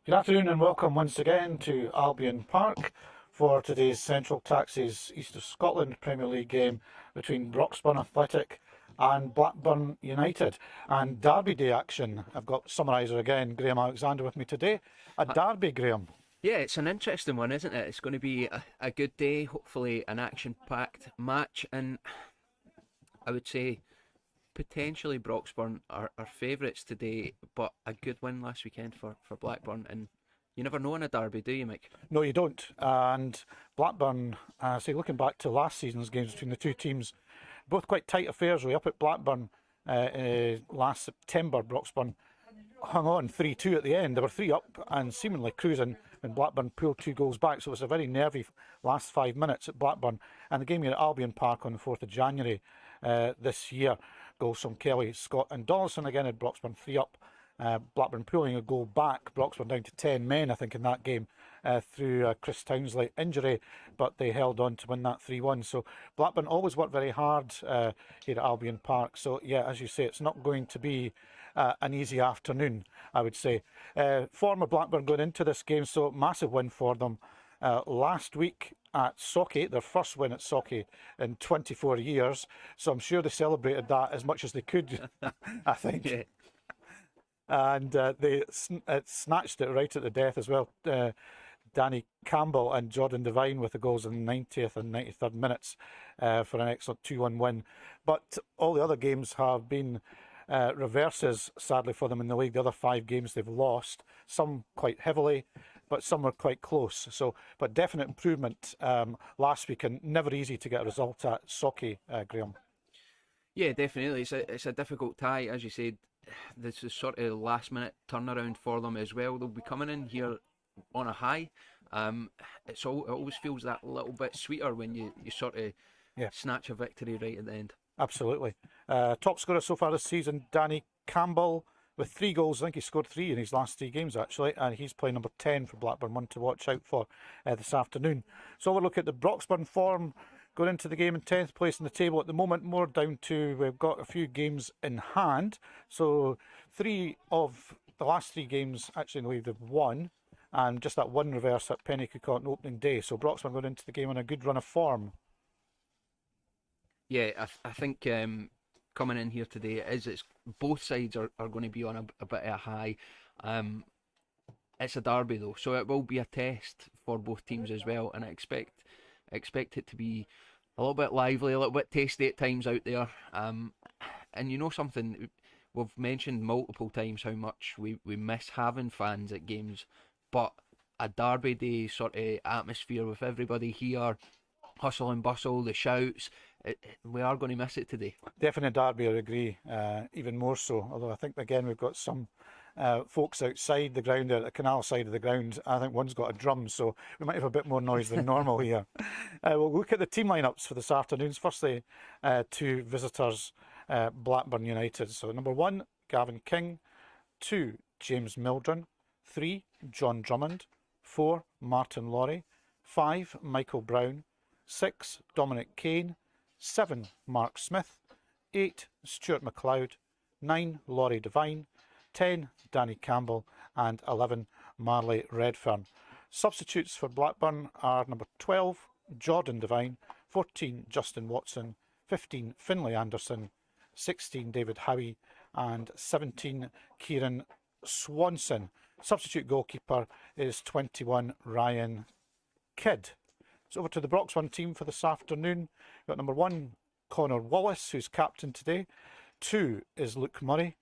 Good afternoon and welcome once again to Albyn Park for today's Central Taxis East of Scotland Premier League game between Broxburn Athletic and Blackburn United. And Derby Day action. I've got summariser again, Graham Alexander, with me today. A derby, Graham. Yeah, it's an interesting one, isn't it? It's going to be a good day, hopefully an action-packed match, and I would say potentially Broxburn are favourites today, but a good win last weekend for Blackburn, and you never know in a derby, do you, Mike? No, you don't. And Blackburn, looking back to last season's games between the two teams, both quite tight affairs. Way up at Blackburn last September, Broxburn hung on 3-2 at the end. They were 3 up and seemingly cruising when Blackburn pulled 2 goals back. So it was a very nervy last 5 minutes at Blackburn. And the game here at Albyn Park on the 4th of January this year. Goals from Kelly, Scott and Donaldson again at Broxburn 3 up. Blackburn pulling a goal back. Broxburn down to 10 men, I think, in that game through Chris Townsley injury, but they held on to win that 3-1. So Blackburn always worked very hard here at Albyn Park. So yeah, as you say, it's not going to be an easy afternoon, I would say. Former Blackburn going into this game, so massive win for them last week at Socky, their first win at Socky in 24 years. So I'm sure they celebrated that as much as they could, I think. Yeah. And they snatched it right at the death as well. Danny Campbell and Jordan Devine with the goals in the 90th and 93rd minutes for an excellent 2-1 win. But all the other games have been reverses, sadly, for them in the league. The other 5 games they've lost, some quite heavily, but some were quite close. So, but definite improvement last week, and never easy to get a result at Socky, Graham. Yeah, definitely. It's a difficult tie, as you said. This is sort of last minute turnaround for them as well. They'll be coming in here on a high. It always feels that little bit sweeter when you sort of snatch a victory right at the end. Absolutely. Top scorer so far this season, Danny Campbell, with 3 goals. I think he scored 3 in his last 3 games, actually, and he's playing number 10 for Blackburn, one to watch out for this afternoon. So we'll look at the Broxburn form going into the game in 10th place in the table at the moment. More down to, we've got a few games in hand. So 3 of the last 3 games actually in the league they've won, and just that one reverse at Pennycuick on opening day. So Broxburn going into the game on a good run of form. Yeah, I think coming in here today it's both sides are going to be on a bit of a high. It's a derby though, so it will be a test for both teams as well, and I expect it to be a little bit lively, a little bit tasty at times out there. And you know something, we've mentioned multiple times how much we miss having fans at games, but a derby day sort of atmosphere with everybody here, hustle and bustle, the shouts, we are going to miss it today. Definitely derby, I agree, even more so. Although I think, again, we've got some folks outside the ground, at the canal side of the ground. I think one's got a drum, so we might have a bit more noise than normal here. We'll look at the team lineups for this afternoon. Firstly, 2 visitors, Blackburn United. So number 1, Gavin King. 2, James Mildren. 3, John Drummond. 4, Martin Lawrie. 5, Michael Brown. 6, Dominic Kane. 7, Mark Smith. 8, Stuart McLeod. 9, Laurie Devine. 10, Danny Campbell, and 11, Marley Redfern. Substitutes for Blackburn are number 12, Jordan Devine. 14, Justin Watson. 15, Finlay Anderson. 16, David Howie, and 17, Kieran Swanson. Substitute goalkeeper is 21, Ryan Kidd. So over to the Broxburn team for this afternoon. We've got number 1, Connor Wallace, who's captain today. 2 is Luke Murray.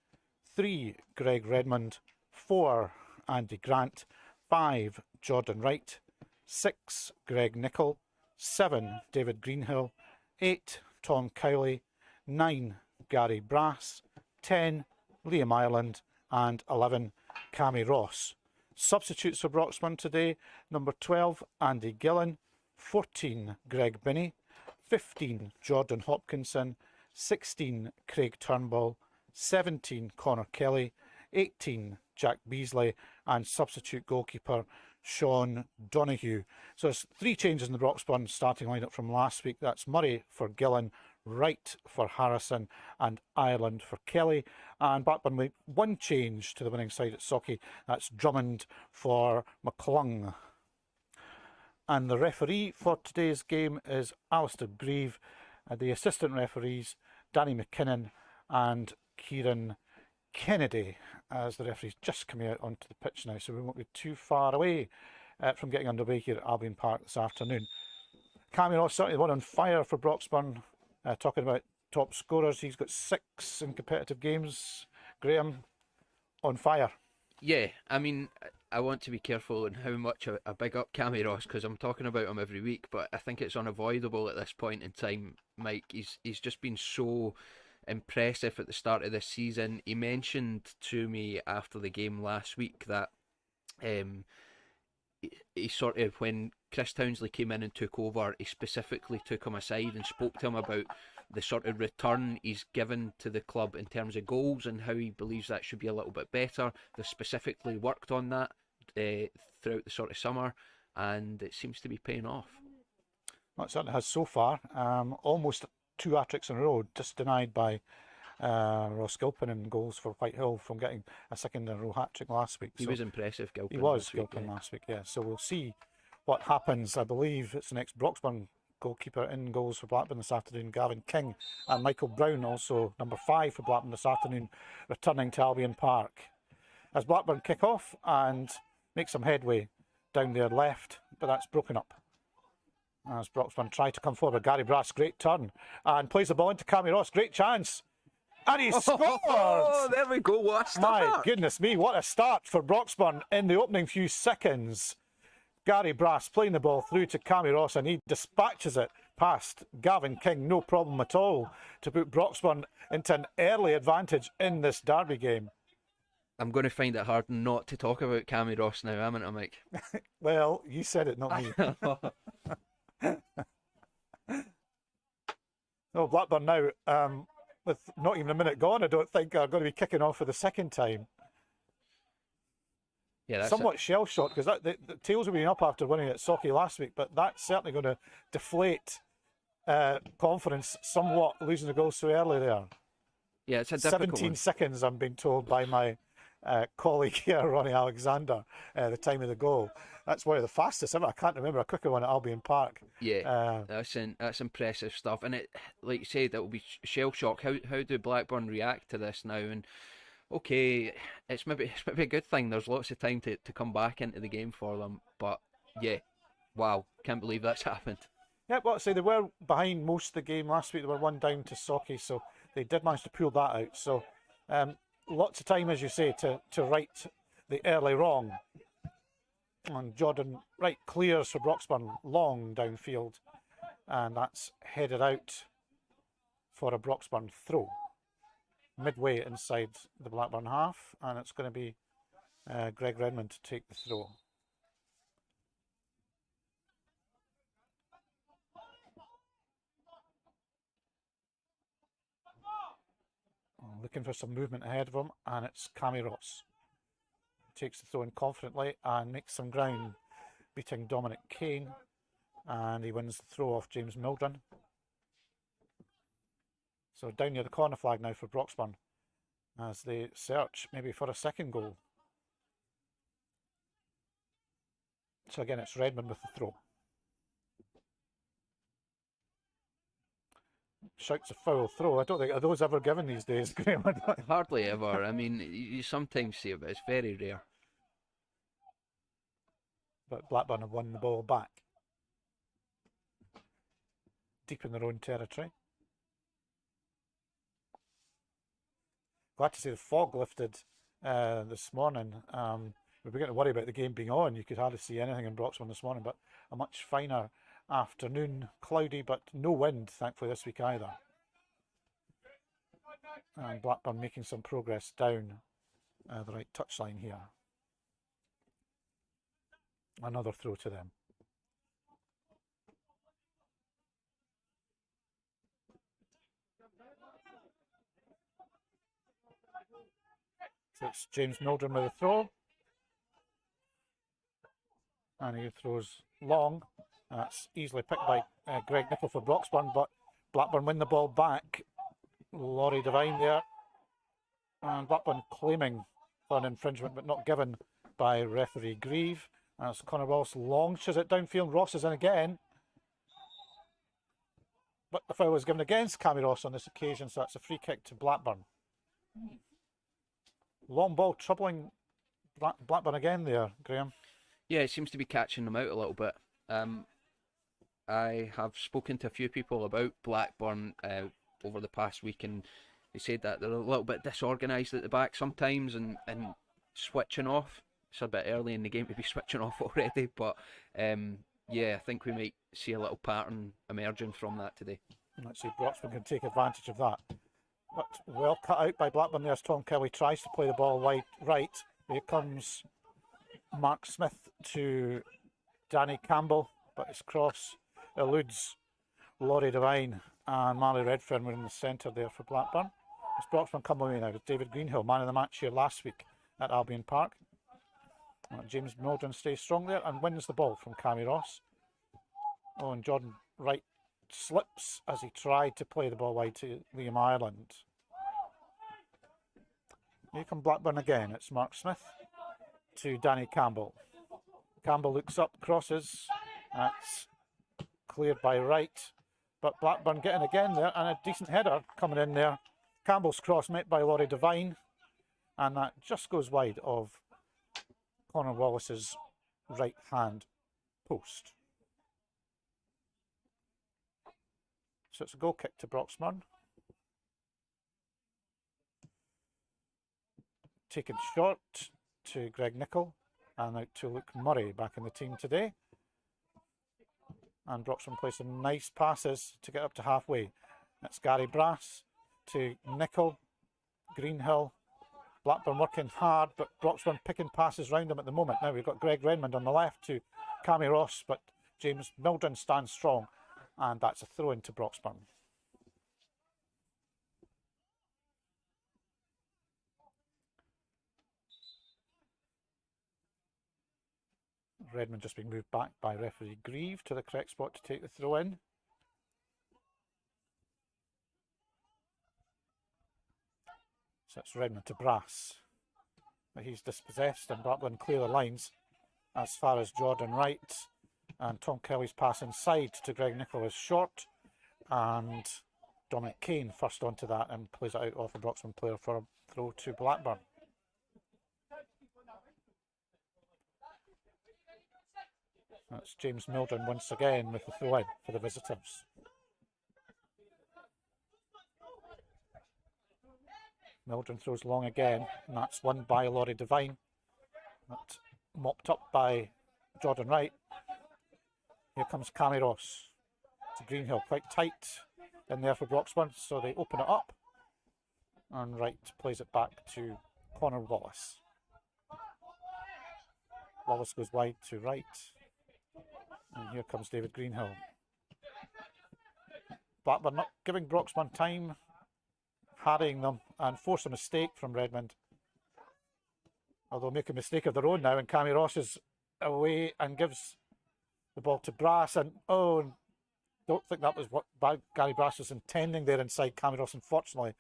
3, Greg Redmond. 4, Andy Grant. 5, Jordan Wright. 6, Greg Nichol. 7, David Greenhill. 8, Tom Cowley. 9, Gary Brass. 10, Liam Ireland. And 11, Cammy Ross. Substitutes for Broxburn today, number 12, Andy Gillen. 14, Greg Binney. 15, Jordan Hopkinson. 16, Craig Turnbull. 17, Connor Kelly. 18, Jack Beasley. And substitute goalkeeper Sean Donoghue. So it's 3 changes in the Broxburn starting lineup from last week. That's Murray for Gillen, Wright for Harrison, and Ireland for Kelly. And Blackburn make one change to the winning side at Socky. That's Drummond for McClung. And the referee for today's game is Alistair Grieve. The assistant referees, Danny McKinnon and Kieran Kennedy, as the referee's just coming out onto the pitch now, so we won't be too far away from getting underway here at Albyn Park this afternoon. Cammy Ross certainly the one on fire for Broxburn. Talking about top scorers, he's got 6 in competitive games. Graham, on fire. Yeah, I mean, I want to be careful in how much I big up Cammy Ross, because I'm talking about him every week, but I think it's unavoidable at this point in time, Mike. He's just been so impressive at the start of this season. He mentioned to me after the game last week that he sort of, when Chris Townsley came in and took over, he specifically took him aside and spoke to him about the sort of return he's given to the club in terms of goals and how he believes that should be a little bit better. They've specifically worked on that throughout the sort of summer, and it seems to be paying off. Well, it certainly has so far. Almost 2 hat-tricks in a row, just denied by Ross Gilpin in goals for Whitehill from getting a second in a row hat-trick last week. He was impressive, Gilpin. He was, Gilpin, last week, yeah. So we'll see what happens. I believe it's the next Broxburn goalkeeper in goals for Blackburn this afternoon, Gavin King, and Michael Brown, also number 5 for Blackburn this afternoon, returning to Albyn Park. As Blackburn kick off and make some headway down their left, but that's broken up. As Broxburn try to come forward, Gary Brass, great turn, and plays the ball into Cammy Ross, great chance. And he scored! Oh, there we go, what a start! My goodness me, what a start for Broxburn in the opening few seconds. Gary Brass playing the ball through to Cammy Ross, and he dispatches it past Gavin King, no problem at all, to put Broxburn into an early advantage in this derby game. I'm going to find it hard not to talk about Cammy Ross now, haven't I, Mike? Well, you said it, not me. Oh, Blackburn now, with not even a minute gone, I don't think are going to be kicking off for the second time. Yeah, that's somewhat shell-shocked, because the tails have been up after winning at Socky last week, but that's certainly going to deflate confidence somewhat, losing the goal so early there. Yeah, it's a difficult 17 seconds, I'm being told by my colleague here, Ronnie Alexander, the time of the goal. That's one of the fastest ever. I can't remember a quicker one at Albyn Park. Yeah, that's impressive stuff. And it, like you said, it will be shell shock. How do Blackburn react to this now? And okay, it's maybe a good thing. There's lots of time to come back into the game for them. But yeah, wow, can't believe that's happened. Yeah, well, they were behind most of the game last week. They were 1 down to Socky, so they did manage to pull that out. So lots of time, as you say, to right the early wrong. And Jordan Wright clears for Broxburn, long downfield, and that's headed out for a Broxburn throw. Midway inside the Blackburn half, and it's going to be Greg Redmond to take the throw. Looking for some movement ahead of him, and it's Cammy Ross. Takes the throw in confidently and makes some ground, beating Dominic Kane, and he wins the throw off James Mildren. So down near the corner flag now for Broxburn as they search maybe for a second goal. So again, it's Redmond with the throw. Shouts a foul throw. I don't think, are those ever given these days, Graham? Hardly ever. I mean, you sometimes see it, but it's very rare. But Blackburn have won the ball back. Deep in their own territory. Glad to see the fog lifted this morning. We were beginning to worry about the game being on. You could hardly see anything in Broxburn this morning, but a much finer afternoon, cloudy, but no wind, thankfully, this week either. And Blackburn making some progress down the right touchline here. Another throw to them. So it's James Mildren with a throw. And he throws long. That's easily picked by Greg Nicol for Broxburn, but Blackburn win the ball back. Laurie Devine there. And Blackburn claiming for an infringement but not given by referee Grieve. As Connor Wallace launches it downfield. Ross is in again. But the foul was given against Cammy Ross on this occasion, so that's a free kick to Blackburn. Long ball troubling Blackburn again there, Graham. Yeah, it seems to be catching them out a little bit. I have spoken to a few people about Blackburn over the past week, and they said that they're a little bit disorganised at the back sometimes and switching off. It's a bit early in the game to be switching off already, but yeah, I think we might see a little pattern emerging from that today. Let's see, Broxburn can take advantage of that. But well cut out by Blackburn there as Tom Kelly tries to play the ball wide right. Here comes Mark Smith to Danny Campbell, but his cross eludes Laurie Devine, and Marley Redfern were in the centre there for Blackburn. It's Broxburn come away now with David Greenhill, man of the match here last week at Albyn Park. James Mildren stays strong there and wins the ball from Cammy Ross. Oh, and Jordan Wright slips as he tried to play the ball wide to Liam Ireland. Here come Blackburn again. It's Mark Smith to Danny Campbell. Campbell looks up, crosses. That's cleared by Wright. But Blackburn getting again there, and a decent header coming in there. Campbell's cross met by Laurie Devine, and that just goes wide of Connor Wallace's right hand post. So it's a goal kick to Broxburn. Taken short to Greg Nichol, and out to Luke Murray back in the team today. And Broxburn plays some nice passes to get up to halfway. That's Gary Brass to Nichol, Greenhill. Blackburn working hard, but Broxburn picking passes round them at the moment. Now we've got Greg Redmond on the left to Cammy Ross, but James Mildren stands strong, and that's a throw into Broxburn. Redmond just being moved back by referee Grieve to the correct spot to take the throw in. So it's Redmond to Brass. But he's dispossessed, and Blackburn clear the lines as far as Jordan Wright. And Tom Kelly's pass inside to Greg Nichol is short. And Dominic Kane first onto that and plays it out off a Broxburn player for a throw to Blackburn. That's James Mildren once again with the throw in for the visitors. Mildren throws long again, and that's won by Laurie Devine. But mopped up by Jordan Wright. Here comes Cammy Ross to Greenhill, quite tight in there for Broxburn, so they open it up. And Wright plays it back to Connor Wallace. Wallace goes wide to Wright. And here comes David Greenhill. Blackburn not giving Broxburn time, harrying them, and force a mistake from Redmond. Although make a mistake of their own now, and Cammy Ross is away and gives the ball to Brass. And oh, don't think that was what Gary Brass was intending there inside Cammy Ross. Unfortunately,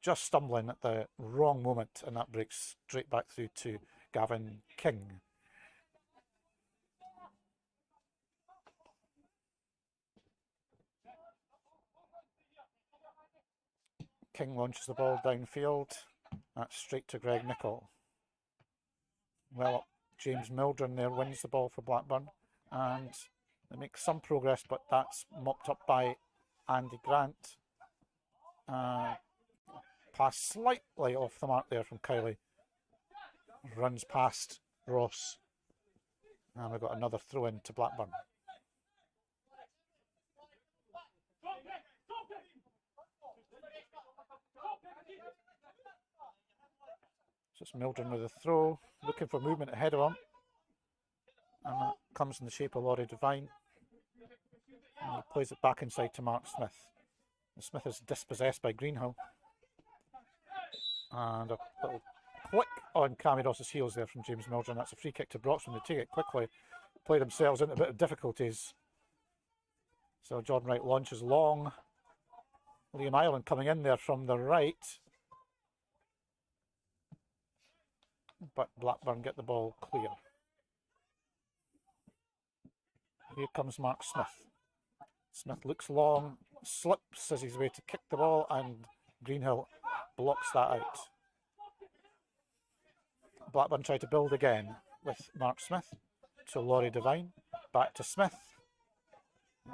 just stumbling at the wrong moment, and that breaks straight back through to Gavin King. King launches the ball downfield. That's straight to Greg Nichol. Well up, James Mildren there wins the ball for Blackburn, and they make some progress, but that's mopped up by Andy Grant. Pass slightly off the mark there from Kylie. Runs past Ross. And we've got another throw in to Blackburn. So it's Mildren with a throw, looking for movement ahead of him. And that comes in the shape of Laurie Devine. And he plays it back inside to Mark Smith. And Smith is dispossessed by Greenhill. And a little click on Cammy Ross's heels there from James Mildren. That's a free kick to Broxburn. They take it quickly, play themselves into a bit of difficulties. So Jordan Wright launches long. Liam Ireland coming in there from the right. But Blackburn get the ball clear. Here comes Mark Smith. Smith looks long, slips as his way to kick the ball, and Greenhill blocks that out. Blackburn try to build again with Mark Smith to Laurie Devine. Back to Smith.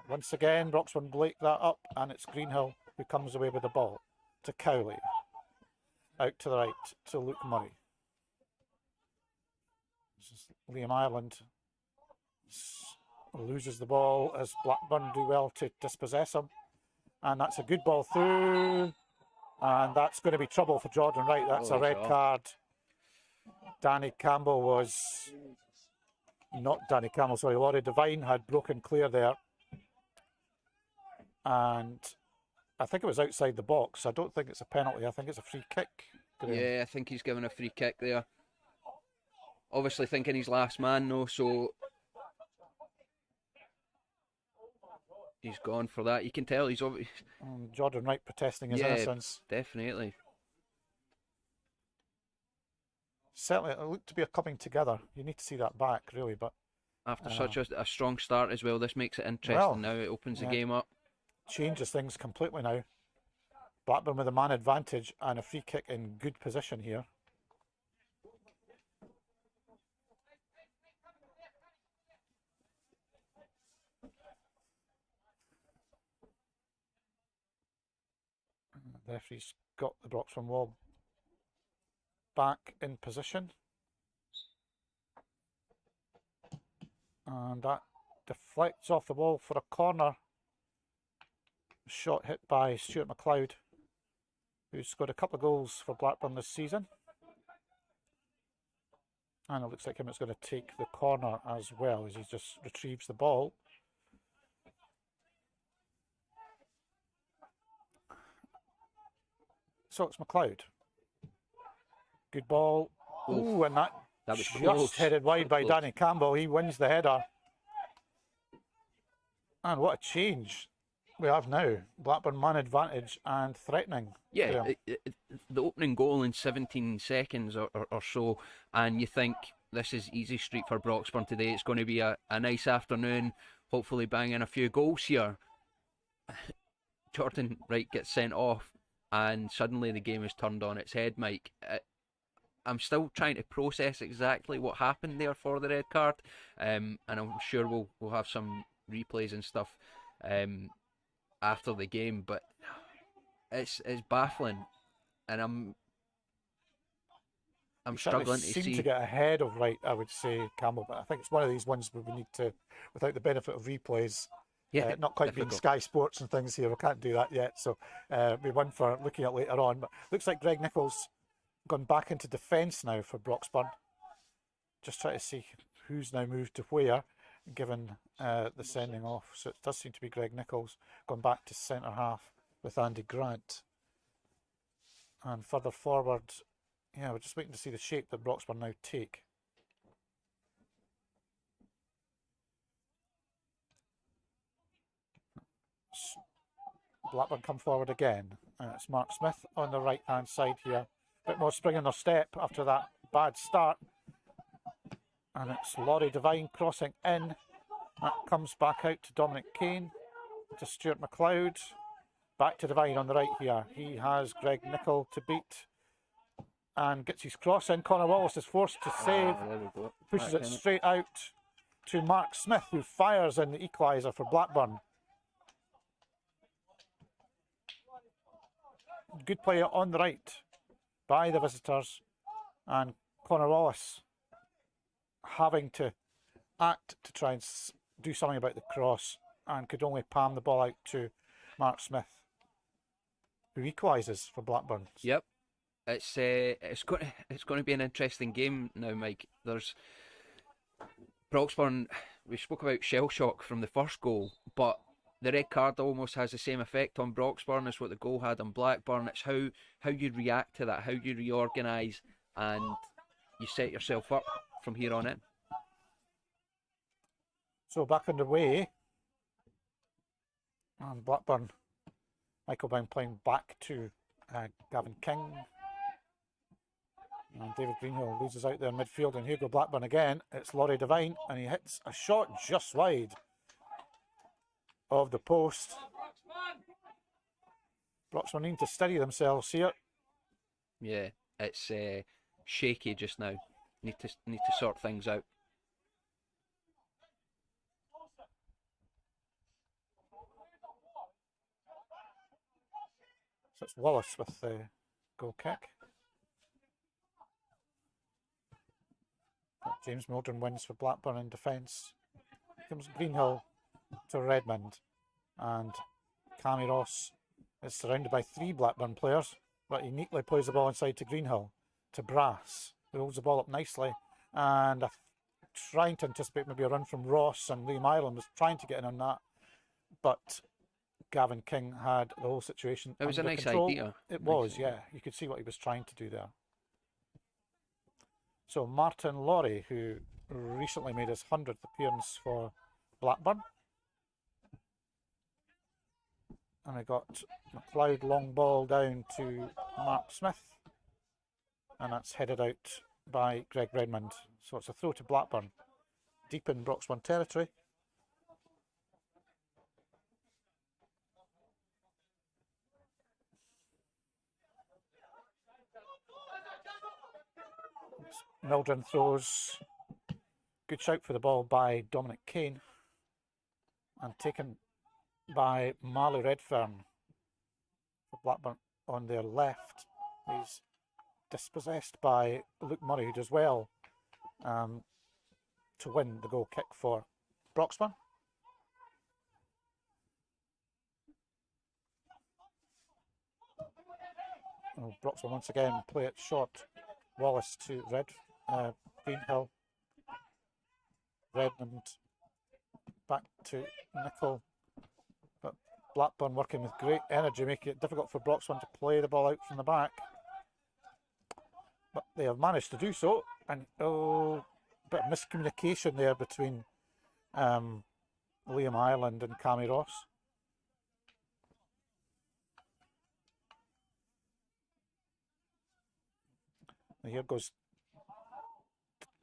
Once again, Broxburn break that up, and it's Greenhill who comes away with the ball to Cowley. Out to the right to Luke Murray. This is Liam Ireland loses the ball as Blackburn do well to dispossess him. And that's a good ball through. And that's going to be trouble for Jordan Wright. That's a red card. Danny Campbell was... Not Danny Campbell, sorry. Laurie Devine had broken clear there. And I think it was outside the box. I don't think it's a penalty. I think it's a free kick. Yeah, I think he's given a free kick there. Obviously thinking he's last man though, so he's gone for that. You can tell he's obviously... Jordan Wright protesting his innocence. Definitely. Certainly, it looked to be a coming together. You need to see that back, really, but... After such a strong start as well, this makes it interesting now. It opens the game up. Changes things completely now. Blackburn with a man advantage and a free kick in good position here. The referee's got the Broxburn wall back in position. And that deflects off the wall for a corner. Shot hit by Stuart McLeod, who's scored a couple of goals for Blackburn this season. And it looks like him is going to take the corner as well as he just retrieves the ball. So it's McLeod. Good ball. Ooh, and that was just close. Headed wide by Danny Campbell. He wins the header. And what a change we have now. Blackburn man advantage and threatening. Yeah, the opening goal in 17 seconds or so, and you think this is easy street for Broxburn today. It's going to be a nice afternoon, hopefully banging a few goals here. Jordan Wright gets sent off, and suddenly the game is turned on its head, Mike. I'm still trying to process exactly what happened there for the red card, and I'm sure we'll have some replays and stuff after the game, but it's baffling, and I'm struggling to see. Seem to get ahead of Wright, I would say, Campbell, but I think it's one of these ones where we need to, without the benefit of replays, not quite being Sky Sports and things here, we can't do that yet, so we one for looking at later on. But looks like Greg Nichols gone back into defence now for Broxburn. Just try to see who's now moved to where, given the sending off. So it does seem to be Greg Nichols gone back to centre half with Andy Grant. And further forward, we're just waiting to see the shape that Broxburn now take. Blackburn come forward again, and it's Mark Smith on the right hand side here. A bit more spring in their step after that bad start. And it's Laurie Devine crossing in. That comes back out to Dominic Kane, to Stuart McLeod. Back to Devine on the right here. He has Greg Nicholl to beat and gets his cross in. Connor Wallace is forced to save. Pushes it straight out to Mark Smith, who fires in the equaliser for Blackburn. Good play on the right by the visitors, and Connor Wallace having to act to try and do something about the cross, and could only palm the ball out to Mark Smith, who equalises for Blackburn. Yep, it's going to be an interesting game now, Mike. There's Broxburn. We spoke about shell shock from the first goal, but the red card almost has the same effect on Broxburn as what the goal had on Blackburn. It's how you react to that, how you reorganise, and you set yourself up from here on in. So back underway, and Blackburn Michael Brown playing back to Gavin King. And David Greenhill loses out there in midfield, and here go Blackburn again. It's Laurie Devine, and he hits a shot just wide of the post. Broxburn need to steady themselves here. Yeah, it's shaky just now. Need to sort things out. So it's Wallace with the goal kick. James Mildren wins for Blackburn in defence. Comes Greenhill to Redmond, and Cammy Ross is surrounded by 3 Blackburn players, but he neatly plays the ball inside to Greenhill, to Brass, who holds the ball up nicely, and trying to anticipate maybe a run from Ross, and Liam Ireland was trying to get in on that, but Gavin King had the whole situation It was a under nice control. idea. It was, yeah. You could see what he was trying to do there. So Martin Laurie, who recently made his 100th appearance for Blackburn. And we got McLeod long ball down to Mark Smith. And that's headed out by Greg Redmond. So it's a throw to Blackburn, deep in Broxburn territory. Mildren throws. Good shout for the ball by Dominic Kane. And taken by Marley Redfern for Blackburn on their left. He's dispossessed by Luke Murray, who does well to win the goal kick for Broxburn. Oh, Broxburn once again play it short. Wallace to Greenhill. Redmond back to Nicol. But Blackburn working with great energy, making it difficult for Broxburn to play the ball out from the back. But they have managed to do so, and a bit of miscommunication there between Liam Ireland and Cammy Ross. And here goes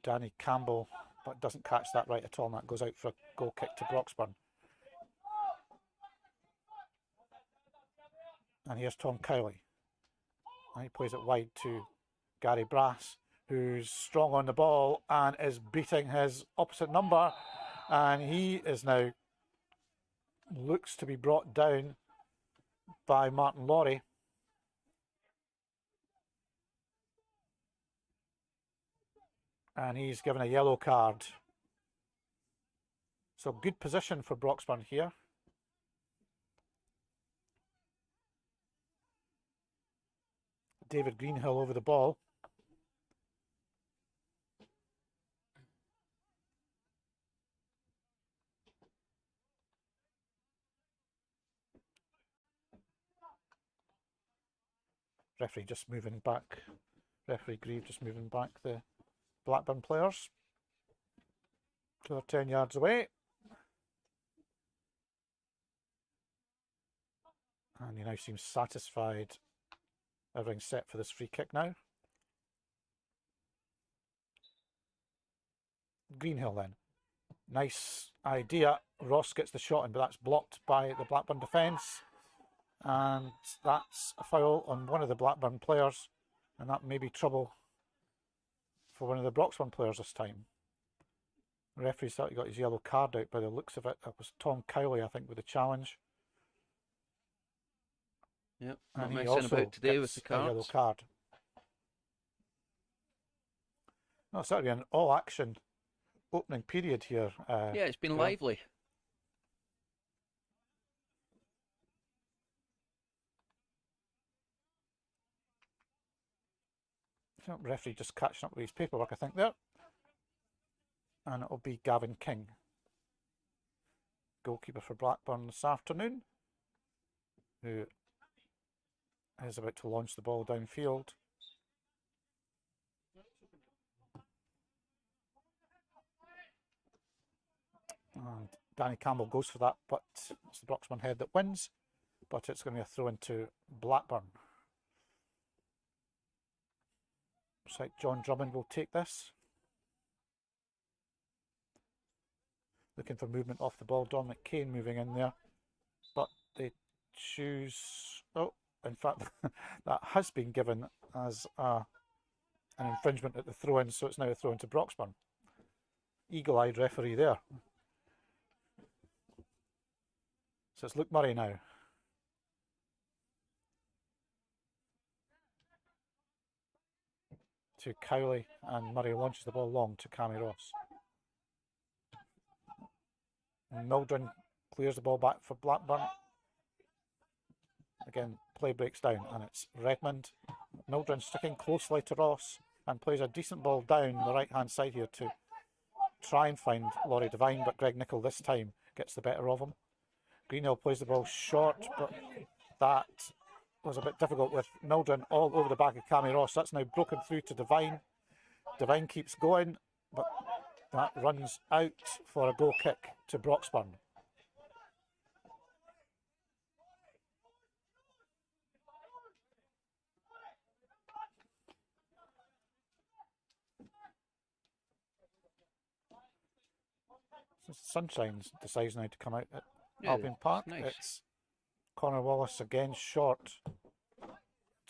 Danny Campbell, but doesn't catch that right at all, and that goes out for a goal kick to Broxburn. And here's Tom Cowley. And he plays it wide to Gary Brass, who's strong on the ball and is beating his opposite number. And he is now looks to be brought down by Martin Laurie. And he's given a yellow card. So good position for Broxburn here. David Greenhill over the ball. Referee just moving back. Referee Grieve just moving back the Blackburn players. So they're 10 yards away. And he now seems satisfied. Everything's set for this free kick now. Greenhill then. Nice idea. Ross gets the shot in, but that's blocked by the Blackburn defence. And that's a foul on one of the Blackburn players. And that may be trouble for one of the Broxburn players this time. The referee thought he got his yellow card out by the looks of it. That was Tom Cowley, I think, with the challenge. Yep, and not he messing also about today gets with the a yellow cards. card. No, certainly an all-action opening period here. Yeah, it's been Graham. lively. So referee just catching up with his paperwork, I think, there. And it'll be Gavin King, goalkeeper for Blackburn this afternoon, who is about to launch the ball downfield. And Danny Campbell goes for that, but it's the Broxburn head that wins. but it's going to be a throw into Blackburn. Looks like John Drummond will take this. Looking for movement off the ball. Dominic Kane moving in there, but they choose... Oh, in fact, that has been given as an infringement at the throw-in, so it's now a throw-in to Broxburn. Eagle-eyed referee there. So it's Luke Murray now. To Cowley, and Murray launches the ball long to Cammy Ross. Mildren clears the ball back for Blackburn. Again, play breaks down, and it's Redmond. Mildren sticking closely to Ross and plays a decent ball down the right-hand side here to try and find Laurie Devine, but Greg Nicholl this time gets the better of him. Greenhill plays the ball short, but that was a bit difficult with Mildren all over the back of Cammy Ross. That's now broken through to Devine. Devine keeps going, but that runs out for a goal kick to Broxburn. Since the sunshine decides now to come out at Albyn Park, nice. It's Connor Wallace again short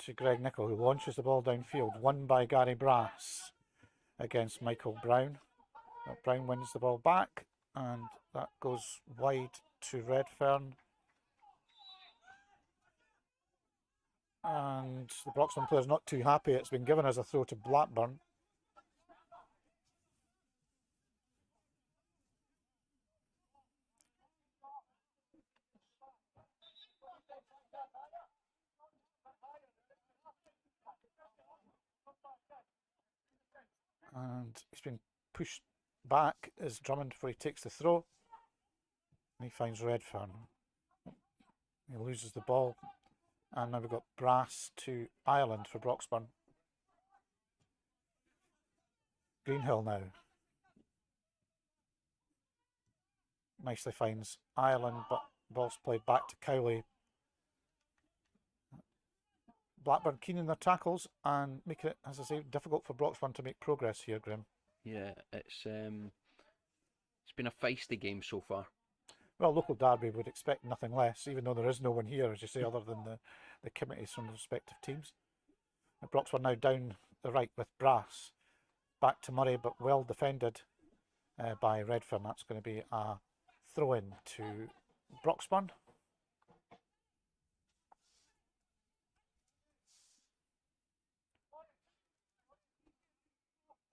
to Greg Nicholl, who launches the ball downfield, won by Gary Brass against Michael Brown. Brown wins the ball back, and that goes wide to Redfern. And the Broxburn player's not too happy. It's been given as a throw to Blackburn. And he's been pushed back as Drummond before he takes the throw. And he finds Redfern. He loses the ball. And now we've got Brass to Ireland for Broxburn. Greenhill now. Nicely finds Ireland, but ball's played back to Cowley. Blackburn keen in their tackles and making it, as I say, difficult for Broxburn to make progress here, Graham. Yeah, it's been a feisty game so far. Well, local derby would expect nothing less, even though there is no one here, as you say, other than the committees from the respective teams. Broxburn now down the right with Brass. Back to Murray, but well defended by Redfern. That's going to be a throw-in to Broxburn.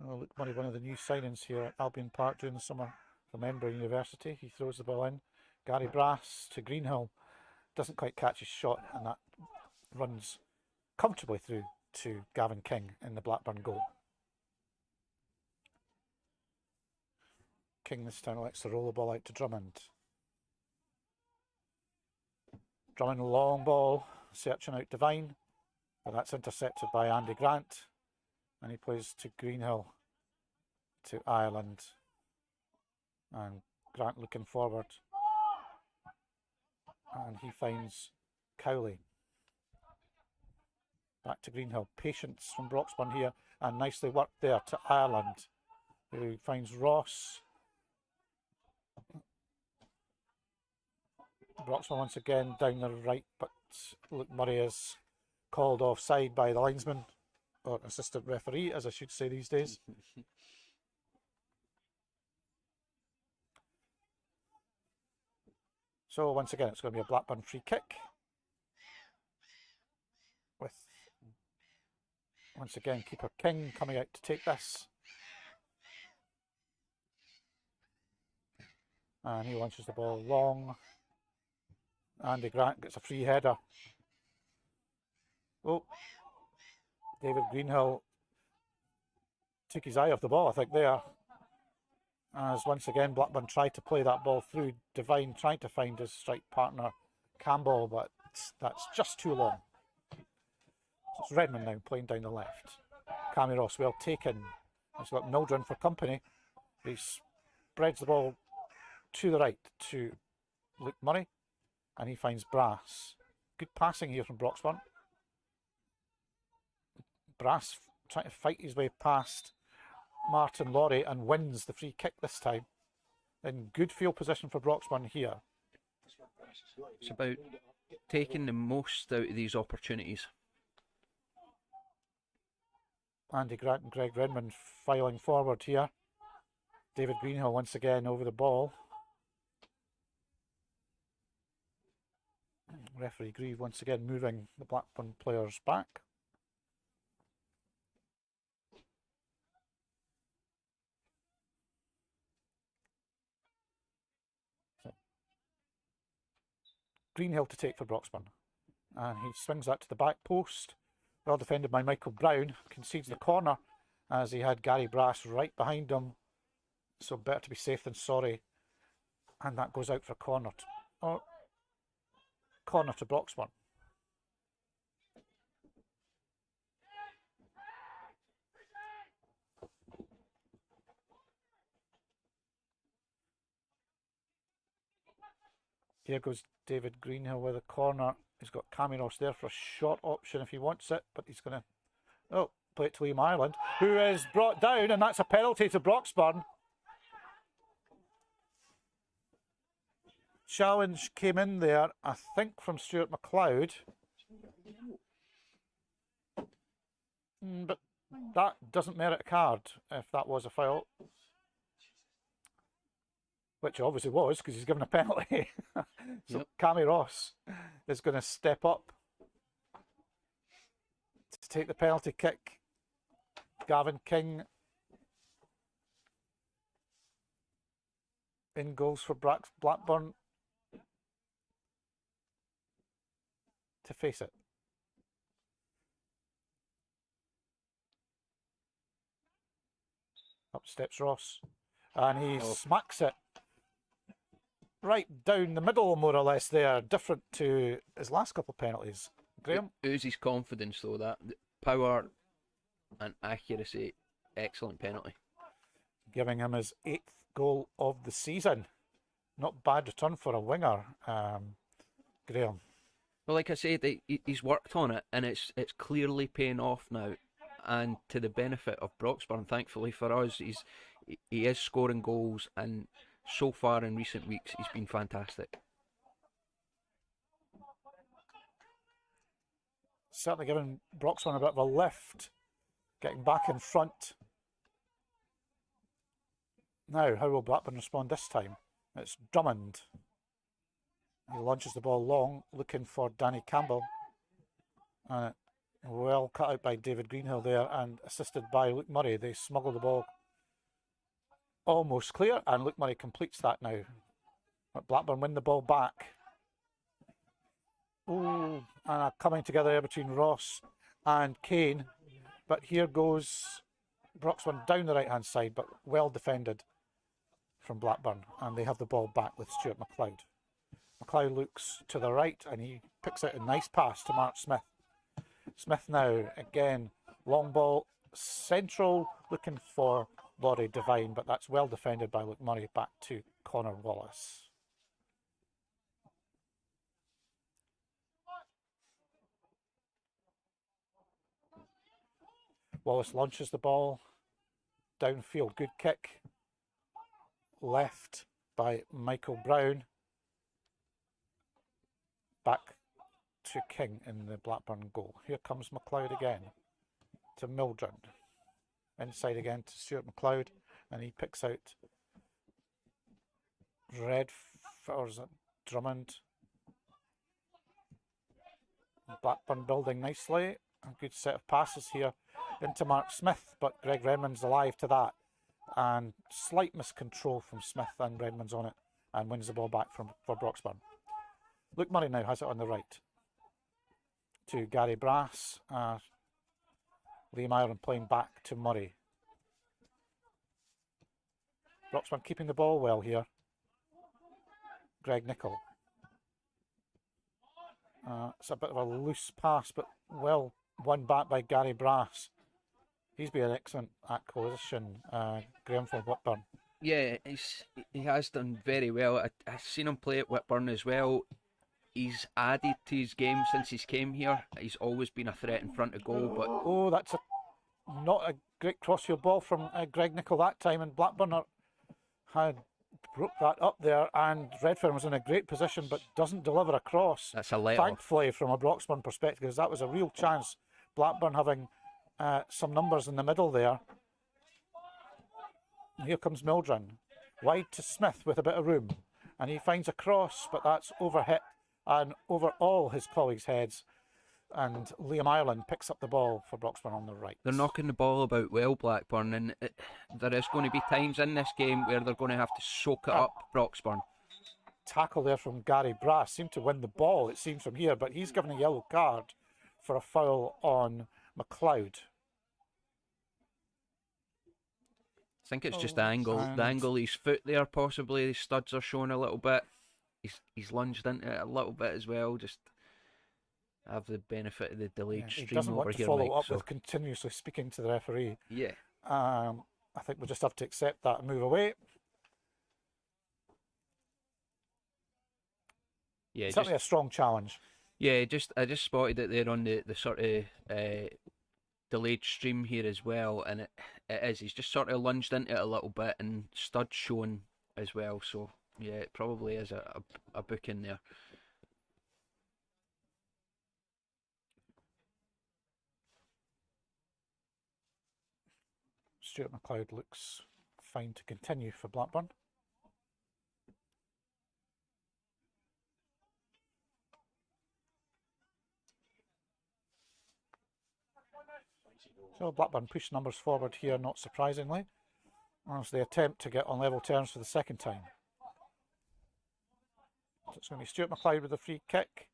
Oh, look, Murray, one of the new signings here at Albyn Park during the summer from Edinburgh University. He throws the ball in. Gary Brass to Greenhill. Doesn't quite catch his shot, and that runs comfortably through to Gavin King in the Blackburn goal. King this time likes to roll the ball out to Drummond. Drummond long ball, searching out Devine, but that's intercepted by Andy Grant. And he plays to Greenhill, to Ireland, and Grant looking forward, and he finds Cowley. Back to Greenhill, patience from Broxburn here, and nicely worked there to Ireland, who finds Ross. Broxburn once again down the right, but Luke Murray is called offside by the linesman. Or assistant referee, as I should say these days. So once again, it's going to be a Blackburn free kick. With, once again, keeper King coming out to take this. And he launches the ball long. Andy Grant gets a free header. Oh. David Greenhill took his eye off the ball, I think, there. As once again, Blackburn tried to play that ball through. Devine tried to find his strike partner, Campbell, but that's just too long. So it's Redmond now playing down the left. Cammy Ross well taken. He's got Mildren for company. He spreads the ball to the right to Luke Murray, and he finds Brass. Good passing here from Broxburn. Brass trying to fight his way past Martin Laurie and wins the free kick this time. In good field position for Broxburn here. It's about taking the most out of these opportunities. Andy Grant and Greg Redmond filing forward here. David Greenhill once again over the ball. Referee Grieve once again moving the Blackburn players back. Greenhill to take for Broxburn. And he swings that to the back post. Well defended by Michael Brown. Concedes the corner as he had Gary Brass right behind him. So better to be safe than sorry. And that goes out for a corner. Corner to Broxburn. Here goes David Greenhill with a corner. He's got Camiros there for a short option if he wants it, but he's going to play it to Liam Ireland, who is brought down, and that's a penalty to Broxburn. Challenge came in there, I think, from Stuart McLeod. But that doesn't merit a card if that was a foul. Which obviously was, because he's given a penalty. So yep. Cammy Ross is going to step up to take the penalty kick. Gavin King in goals for Blackburn to face it. Up steps Ross, and he smacks it right down the middle, more or less there, different to his last couple of penalties. Graham? Oozes confidence, though, that power and accuracy, excellent penalty. Giving him his 8th goal of the season. Not bad return for a winger, Graham. Well, like I said, he's worked on it, and it's clearly paying off now, and to the benefit of Broxburn, thankfully for us. He is scoring goals, and so far in recent weeks, he's been fantastic. Certainly giving Broxburn a bit of a lift, getting back in front. Now, how will Blackburn respond this time? It's Drummond. He launches the ball long, looking for Danny Campbell. Well cut out by David Greenhill there and assisted by Luke Murray. They smuggle the ball almost clear, and Luke Murray completes that now. But Blackburn win the ball back. Oh, and coming together there between Ross and Kane. But here goes Broxburn down the right-hand side, but well defended from Blackburn. And they have the ball back with Stuart McLeod. McLeod looks to the right, and he picks out a nice pass to Mark Smith. Smith now, again, long ball, central, looking for Laurie Devine, but that's well defended by Luke Murray. Back to Connor Wallace. Wallace launches the ball downfield. Good kick. Left by Michael Brown. Back to King in the Blackburn goal. Here comes McLeod again to Mildren. Inside again to Stuart McLeod, and he picks out Drummond. Blackburn building nicely. A good set of passes here into Mark Smith, but Greg Redmond's alive to that. And slight miscontrol from Smith, and Redmond's on it and wins the ball back for Broxburn. Luke Murray now has it on the right to Gary Brass. Liam Ireland playing back to Murray. Broxburn keeping the ball well here. Greg Nichol. It's a bit of a loose pass, but well won back by Gary Brass. He's been an excellent acquisition, Graham, from Whitburn. Yeah, he has done very well. I've seen him play at Whitburn as well. he's added to his game since he's came here. He's always been a threat in front of goal, but Oh, that's not a great crossfield ball from Greg Nichol that time, and Blackburn had broke that up there, and Redfern was in a great position but doesn't deliver a cross. that's a let off. Thankfully, from a Broxburn perspective, because that was a real chance. Blackburn having some numbers in the middle there. And here comes Mildren, wide to Smith with a bit of room, and he finds a cross, but that's overhit and over all his colleagues' heads. And Liam Ireland picks up the ball for Broxburn on the right. They're knocking the ball about well, Blackburn, and there is going to be times in this game where they're going to have to soak it up, Broxburn. Tackle there from Gary Brass, seemed to win the ball, it seems, from here, but he's given a yellow card for a foul on McLeod. I think it's just the angle. The angle of his foot there, possibly. His studs are showing a little bit. He's lunged into it a little bit as well. Just have the benefit of the delayed stream over here. He doesn't want to follow up with continuously speaking to the referee. Yeah. I think we'll just have to accept that and move away. Yeah, certainly a strong challenge. Yeah, I just spotted it there on the sort of delayed stream here as well, and it is. He's just sort of lunged into it a little bit, and stud shown as well. So yeah, it probably is a booking there. Stuart McLeod looks fine to continue for Blackburn. So Blackburn push numbers forward here, not surprisingly, as they attempt to get on level terms for the second time. So it's going to be Stuart McLeod with a free kick.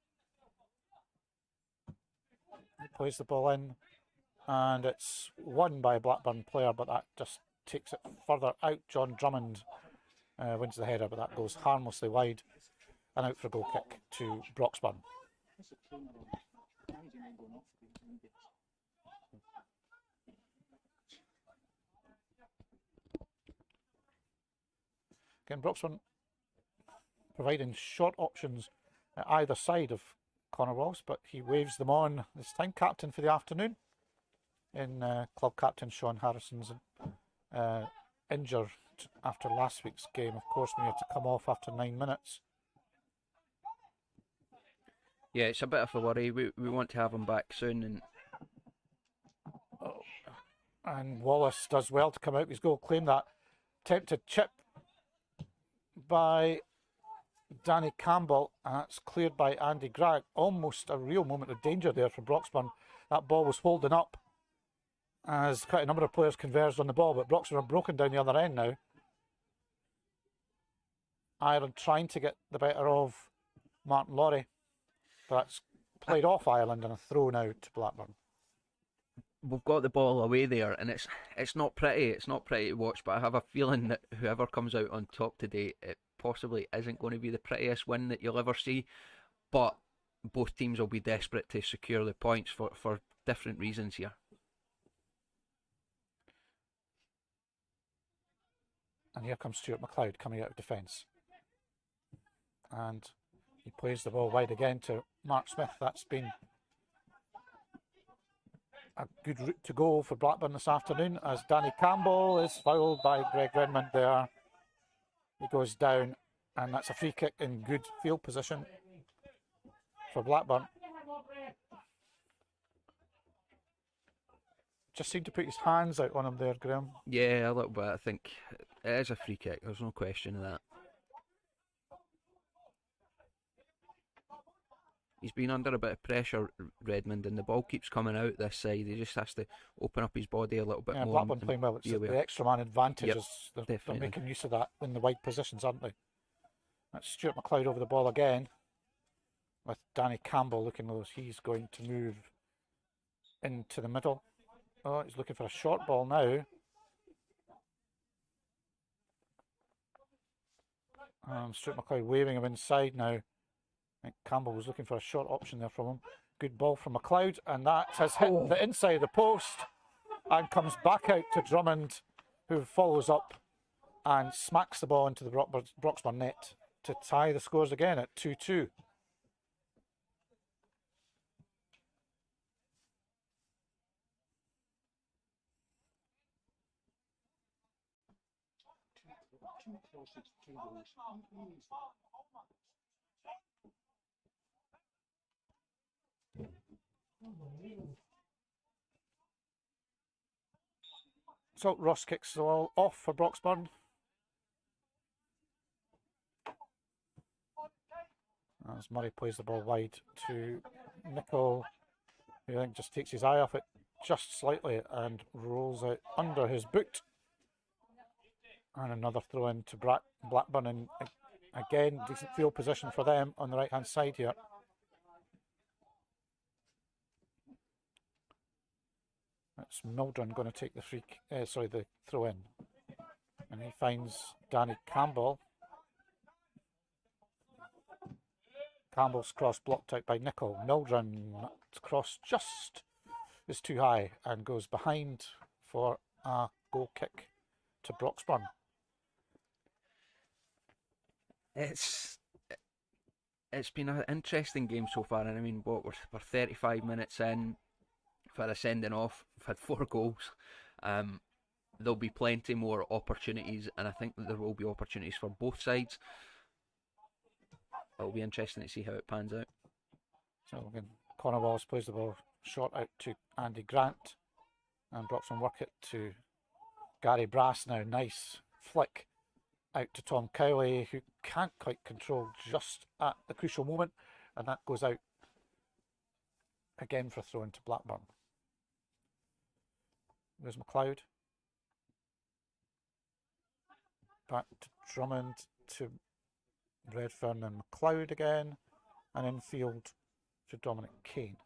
He plays the ball in, and it's won by a Blackburn player, but that just takes it further out. John Drummond wins the header, but that goes harmlessly wide and out for a goal kick to Broxburn. Again, Broxburn providing short options at either side of Connor Wallace, but he waves them on this time. Captain for the afternoon in club captain Sean Harrison's injured after last week's game. Of course, we had to come off after 9 minutes. Yeah, it's a bit of a worry. We want to have him back soon, and Wallace does well to come out with his goal, claim that attempted chip by Danny Campbell, and that's cleared by Andy Gragg. Almost a real moment of danger there for Broxburn. That ball was holding up as quite a number of players converged on the ball, but Broxburn are broken down the other end now. Ireland trying to get the better of Martin Laurie, but that's played off Ireland and a throw now to Blackburn. We've got the ball away there, and it's not pretty. It's not pretty to watch, but I have a feeling that whoever comes out on top today, it possibly isn't going to be the prettiest win that you'll ever see. But both teams will be desperate to secure the points for different reasons here. And here comes Stuart McLeod coming out of defence. And he plays the ball wide again to Mark Smith. That's been a good route to go for Blackburn this afternoon, as Danny Campbell is fouled by Greg Redmond there. He goes down, and that's a free kick in good field position for Blackburn. Just seemed to put his hands out on him there, Graham. Yeah, a little bit. I think it is a free kick. There's no question of that. He's been under a bit of pressure, Redmond, and the ball keeps coming out this side. He just has to open up his body a little bit more. Blackburn playing well. It's the extra man advantage. Yep, they're making use of that in the wide positions, aren't they? That's Stuart McLeod over the ball again, with Danny Campbell looking as he's going to move into the middle. Oh, he's looking for a short ball now. Stuart McLeod waving him inside now. I think Campbell was looking for a short option there from him. Good ball from McLeod, and that has hit the inside of the post and comes back out to Drummond, who follows up and smacks the ball into the Broxburn net to tie the scores again at 2-2. So Ross kicks the ball off for Broxburn. As Murray plays the ball wide to Nicol, who I think just takes his eye off it just slightly and rolls out under his boot. And another throw in to Blackburn, and again, decent field position for them on the right hand side here. That's Mildren going to take the throw in. And he finds Danny Campbell. Campbell's cross blocked out by Nicol. Mildren's cross just is too high and goes behind for a goal kick to Broxburn. It's been an interesting game so far, and I mean, we're 35 minutes in. We've had a sending off. We've had 4 goals. There'll be plenty more opportunities, and I think that there will be opportunities for both sides. It'll be interesting to see how it pans out. So again, Connor Wallace plays the ball short out to Andy Grant, and Broxburn work it to Gary Brass now. Nice flick out to Tom Cowley, who can't quite control just at the crucial moment, and that goes out again for a throw into Blackburn. There's McLeod. Back to Drummond, to Redfern and McLeod again, and infield to Dominic Kane.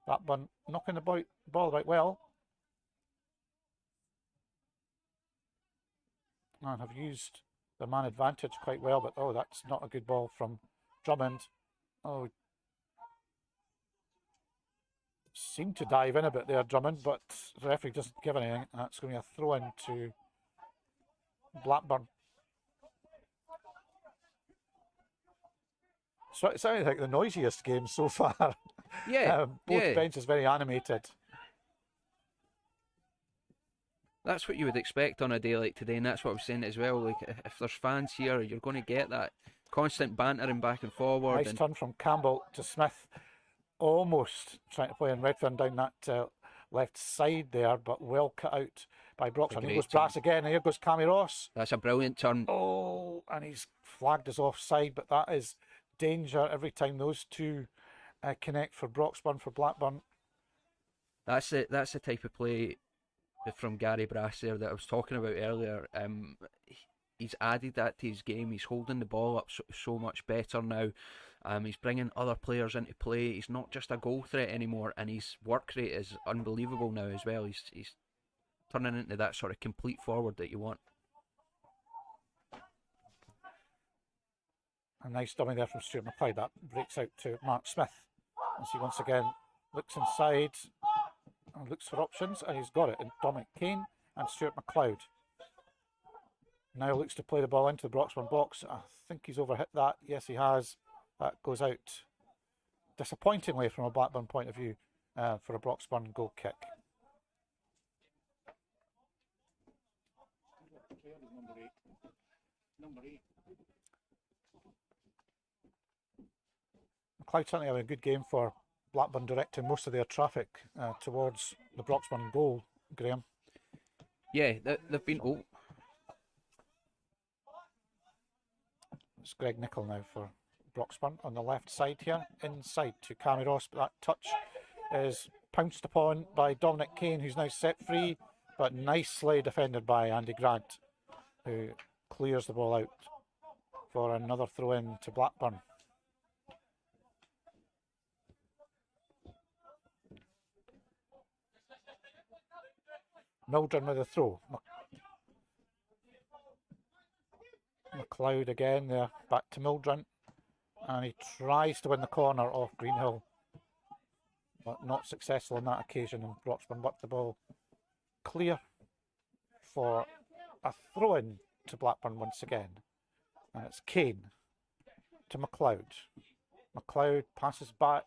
Blackburn knocking the ball right well, and have used the man advantage quite well, but oh, that's not a good ball from Drummond. Oh, seemed to dive in a bit there, Drummond, but the referee doesn't give anything, and that's going to be a throw in to Blackburn. So it sounded like the noisiest game so far. Yeah, both benches very animated. That's what you would expect on a day like today, and that's what I was saying as well. Like, if there's fans here, you're going to get that constant bantering back and forward. Nice turn from Campbell to Smith, almost trying to play in Redfern down that left side there, but well cut out by Broxburn. Here goes Brass again, and here goes Cammy Ross. That's a brilliant turn. Oh, and he's flagged us offside, but that is danger every time those two connect for Broxburn, for Blackburn. That's it. That's the type of play from Gary Brass there that I was talking about earlier. He's added that to his game. He's holding the ball up so much better now. He's bringing other players into play. He's not just a goal threat anymore, and his work rate is unbelievable now as well. He's turning into that sort of complete forward that you want. A nice dummy there from Stuart McLeod. That breaks out to Mark Smith as he once again looks inside and looks for options, and he's got it in Dominic Kane and Stuart McLeod. Now looks to play the ball into the Broxburn box. I think he's overhit that. Yes, he has. That goes out disappointingly from a Blackburn point of view for a Broxburn goal kick. McLeod certainly having a good game for Blackburn, directing most of their traffic towards the Broxburn goal, Graham. Yeah, they've been... Oh. It's Greg Nicol now for Broxburn on the left side here, inside to Cammy Ross, but that touch is pounced upon by Dominic Kane, who's now set free, but nicely defended by Andy Grant, who clears the ball out for another throw in to Blackburn. Mildren with a throw. McLeod again there, back to Mildren, and he tries to win the corner off Greenhill, but not successful on that occasion, and Broxburn worked the ball clear for a throw-in to Blackburn once again, and it's Kane to McLeod. McLeod passes back,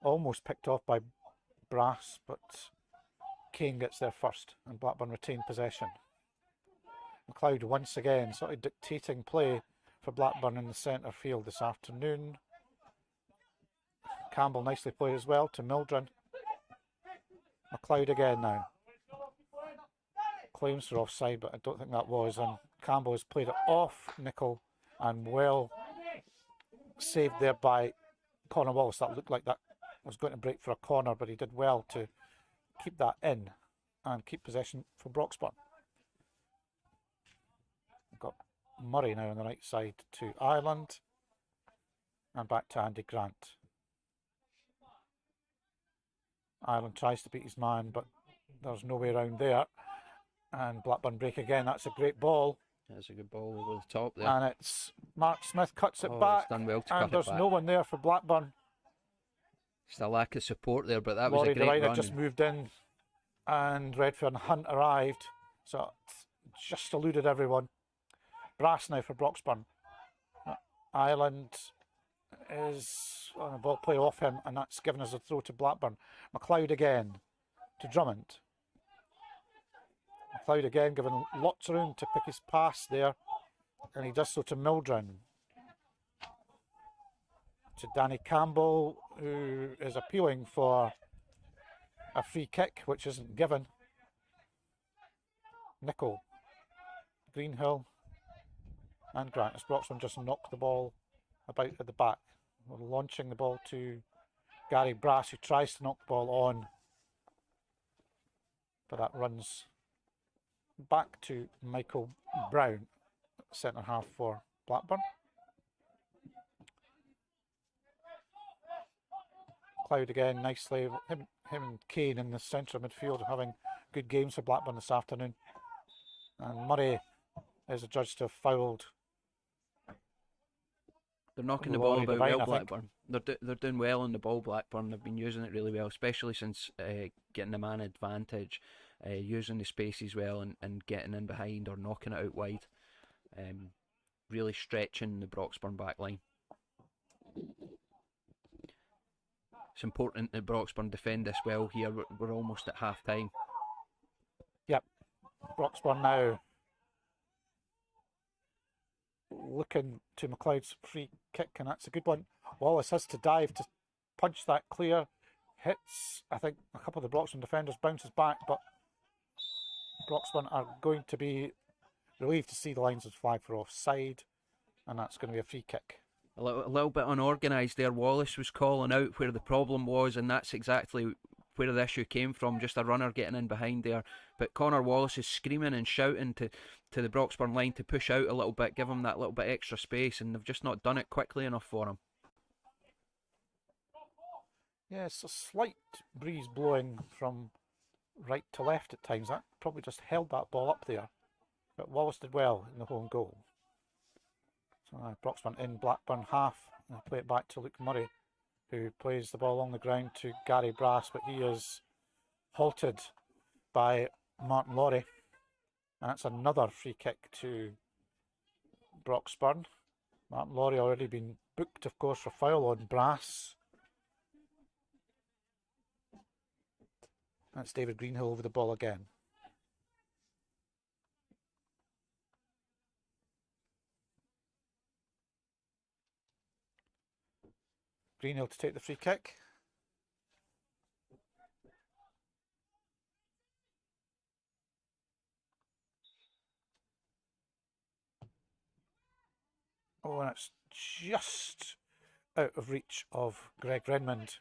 almost picked off by Brass, but Kane gets there first, and Blackburn retain possession. McLeod once again sort of dictating play for Blackburn in the centre field this afternoon. Campbell nicely played as well to Mildren. McLeod again now. Claims for offside, but I don't think that was. And Campbell has played it off Nicol, and well saved there by Connor Wallace. That looked like that was going to break for a corner, but he did well to keep that in and keep possession for Broxburn. We've got Murray now on the right side to Ireland, and back to Andy Grant. Ireland tries to beat his man, but there's no way around there. And Blackburn break again. That's a great ball. That's a good ball over the top there. And it's Mark Smith cuts it back. He's done well to and cut there's it back. no one there for Blackburn. Just a lack of support there, but that was Laurie a great Devine run. had just moved in, and Redfern Hunt arrived, so it just eluded everyone. Brass now for Broxburn. Ireland is on a ball play off him, and that's given us a throw to Blackburn. McLeod again to Drummond. McLeod again given lots of room to pick his pass there, and he does so to Mildren. To Danny Campbell, who is appealing for a free kick, which isn't given. Nicol, Greenhill, and Grant. As Broxburn just knocked the ball about at the back. We're launching the ball to Gary Brass, who tries to knock the ball on, but that runs back to Michael Brown, centre half for Blackburn. Cloud again nicely. Him and Kane in the centre of midfield are having good games for Blackburn this afternoon. And Murray is adjudged to have fouled. They're knocking the Laurie ball about Devine, well, I think. Blackburn. They're doing well on the ball, Blackburn. They've been using it really well, especially since getting the man advantage, using the spaces well and getting in behind or knocking it out wide. Really stretching the Broxburn back line. It's important that Broxburn defend this well here. We're almost at half time. Yep. Broxburn now looking to McLeod's free kick, and that's a good one. Wallace has to dive to punch that clear. Hits, I think, a couple of the Broxburn defenders, bounces back, but Broxburn are going to be relieved to see the linesman's flag for offside, and that's going to be a free kick. A little bit unorganised there. Wallace was calling out where the problem was, and that's exactly where the issue came from, just a runner getting in behind there. But Connor Wallace is screaming and shouting to the Broxburn line to push out a little bit, give him that little bit extra space, and they've just not done it quickly enough for him. Yeah, it's a slight breeze blowing from right to left at times. That probably just held that ball up there. But Wallace did well in the home goal. So Broxburn in Blackburn half. And play it back to Luke Murray, who plays the ball along the ground to Gary Brass, but he is halted by Martin Laurie. And that's another free kick to Broxburn. Martin Laurie already been booked, of course, for foul on Brass. That's David Greenhill over the ball again. Greenhill to take the free kick. Oh, and it's just out of reach of Greg Redmond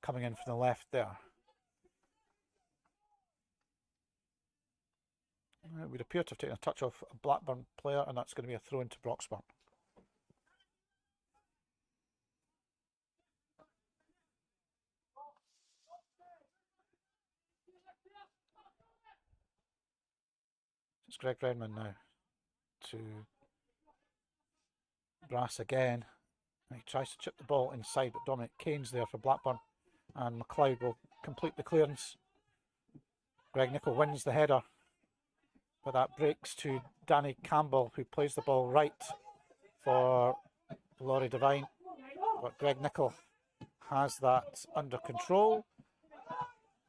coming in from the left there. It would appear to have taken a touch off a Blackburn player, and that's going to be a throw into Broxburn. It's Greg Redmond now to Brass again. He tries to chip the ball inside, but Dominic Kane's there for Blackburn, and McLeod will complete the clearance. Greg Nicol wins the header, but that breaks to Danny Campbell, who plays the ball right for Laurie Devine. But Greg Nicol has that under control,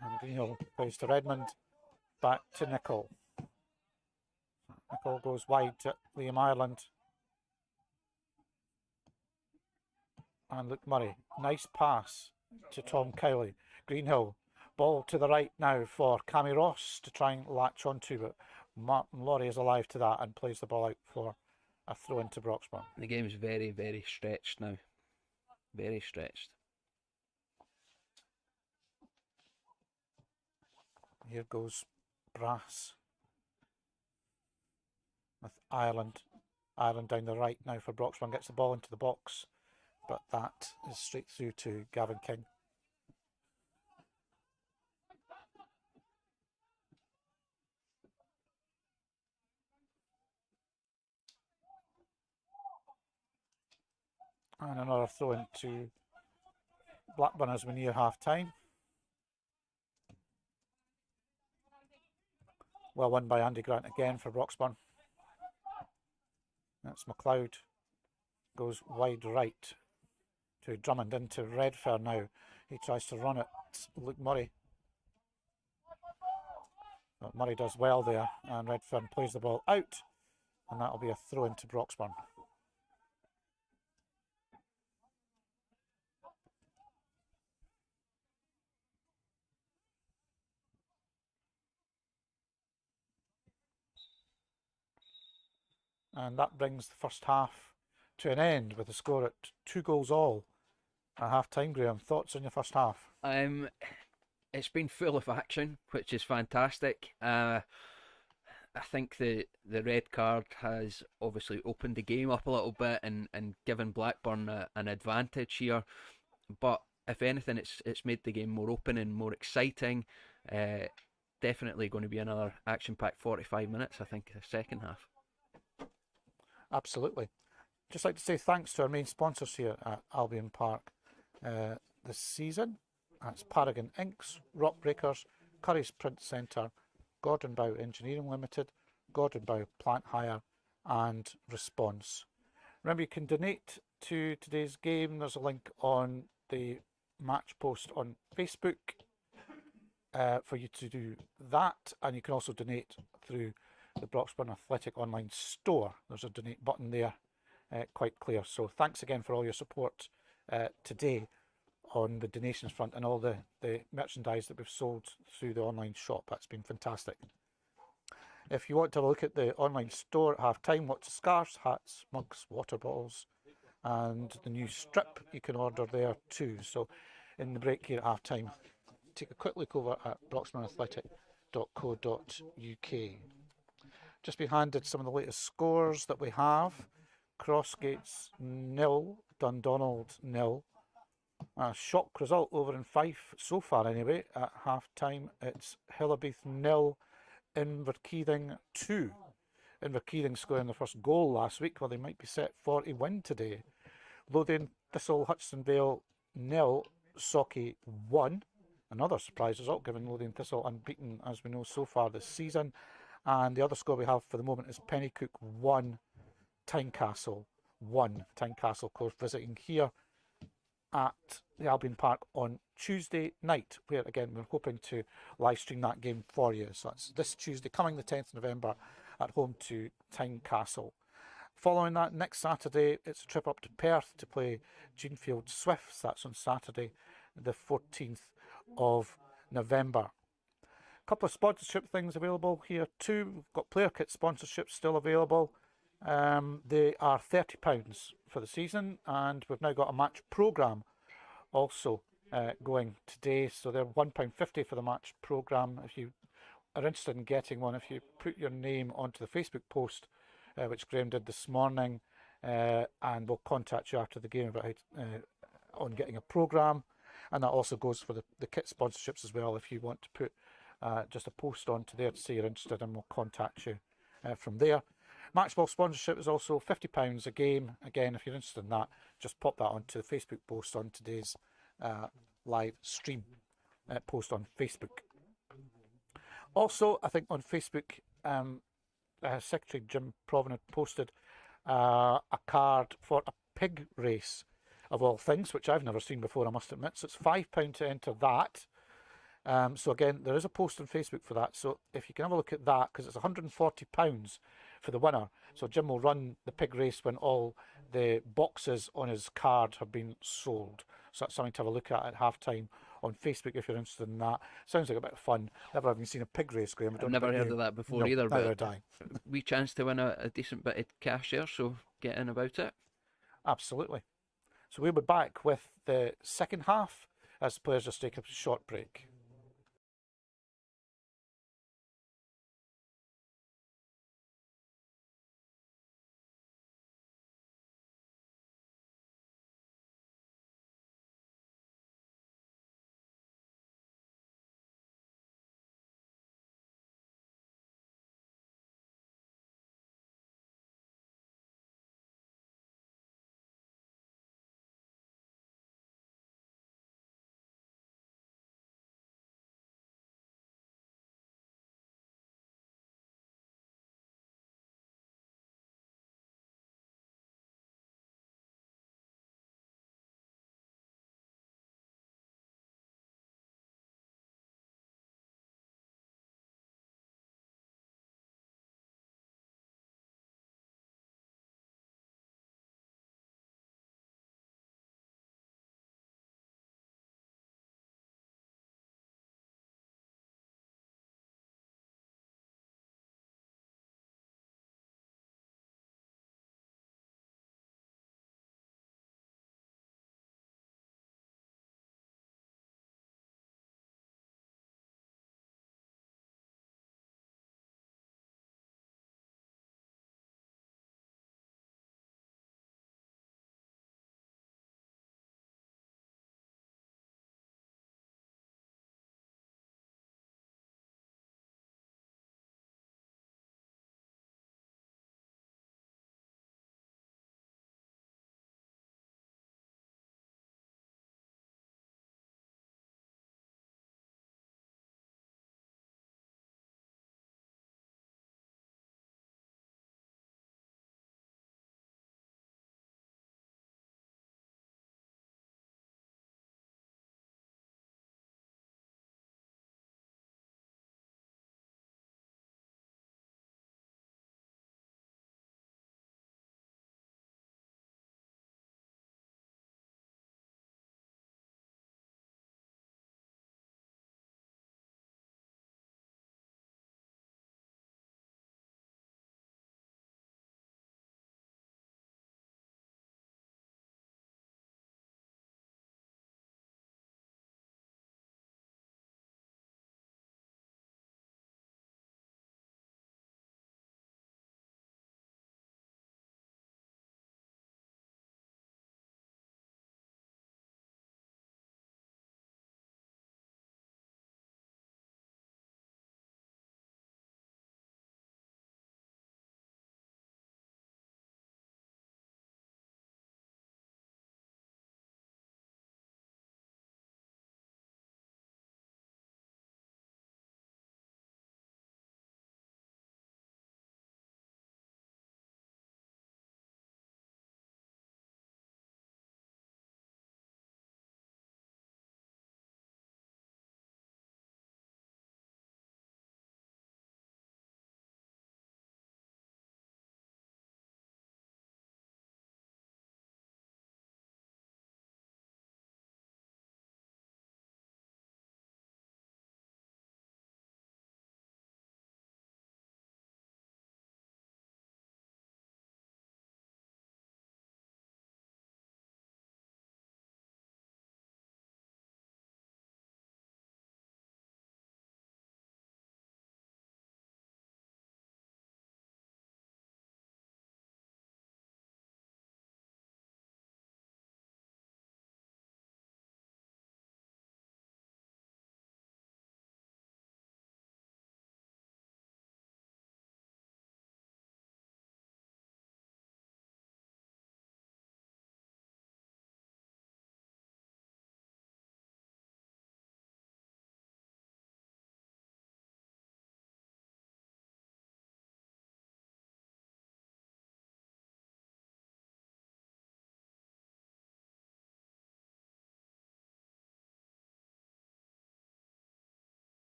and Greenhill plays to Redmond, back to Nicol. Nicol goes wide to Liam Ireland. And Luke Murray. Nice pass to Tom Cowley. Greenhill. Ball to the right now for Cammy Ross to try and latch onto, but Martin Laurie is alive to that and plays the ball out for a throw into Broxburn. The game's very, very stretched now. Very stretched. Here goes Brass with Ireland. Ireland down the right now for Broxburn. Gets the ball into the box, but that is straight through to Gavin King. And another throw into Blackburn as we near half time. Well won by Andy Grant again for Broxburn. That's McLeod. Goes wide right to Drummond into Redfern now. He tries to run it. Luke Murray. But Murray does well there, and Redfern plays the ball out, and that'll be a throw into Broxburn. And that brings the first half to an end with a score at 2 goals all at half time. Graham, thoughts on your first half? It's been full of action, which is fantastic. I think the red card has obviously opened the game up a little bit and given Blackburn an advantage here. But if anything, it's made the game more open and more exciting. Definitely going to be another action-packed 45 minutes, I think, the second half. Absolutely. Just like to say thanks to our main sponsors here at Albyn Park this season. That's Paragon Inks, Rock Breakers, Curry's Print Centre, Gordon Bow Engineering Limited, Gordon Bow Plant Hire and Response. Remember, you can donate to today's game. There's a link on the match post on Facebook for you to do that, and you can also donate through the Broxburn Athletic online store. There's a donate button there, quite clear. So thanks again for all your support today on the donations front and all the merchandise that we've sold through the online shop. That's been fantastic. If you want to look at the online store at half time, lots of scarves, hats, mugs, water bottles and the new strip you can order there too. So in the break here at half time, take a quick look over at broxburnathletic.co.uk. Just be handed some of the latest scores that we have. Crossgates 0, Dundonald 0. A shock result over in Fife so far anyway. At half time it's Hillabeath 0, Inverkeithing 2. Inverkeithing scoring the first goal last week. Well, they might be set for a win today. Lothian Thistle Hutchinson Vale 0, Socky 1. Another surprise result given Lothian Thistle unbeaten as we know so far this season. And the other score we have for the moment is Pennycook 1, Tynecastle 1. Tynecastle, of course, visiting here at the Albyn Park on Tuesday night, where again we're hoping to live stream that game for you. So that's this Tuesday, coming the 10th of November, at home to Tynecastle. Following that, next Saturday, it's a trip up to Perth to play Jeanfield Swifts. That's on Saturday, the 14th of November. A couple of sponsorship things available here too. We've got player kit sponsorships still available. They are £30 for the season, and we've now got a match programme also going today. So they're £1.50 for the match programme. If you are interested in getting one, if you put your name onto the Facebook post, which Graham did this morning, and we'll contact you after the game about on getting a programme. And that also goes for the kit sponsorships as well. If you want to put just a post onto there to say you're interested, and we'll contact you from there. Matchball sponsorship is also £50 a game. Again, if you're interested in that, just pop that onto the Facebook post on today's live stream post on Facebook. Also, I think on Facebook, Secretary Jim Provenant posted a card for a pig race, of all things, which I've never seen before, I must admit. So it's £5 to enter that. So again, there is a post on Facebook for that. So if you can have a look at that, because it's £140 for the winner. So Jim will run the pig race when all the boxes on his card have been sold. So that's something to have a look at half-time on Facebook if you're interested in that. Sounds like a bit of fun. Never having seen a pig race, Graham. I've never heard of that before No, either, neither but had I. we chance to win a decent bit of cash there, so get in about it. Absolutely. So we'll be back with the second half as the players just take a short break.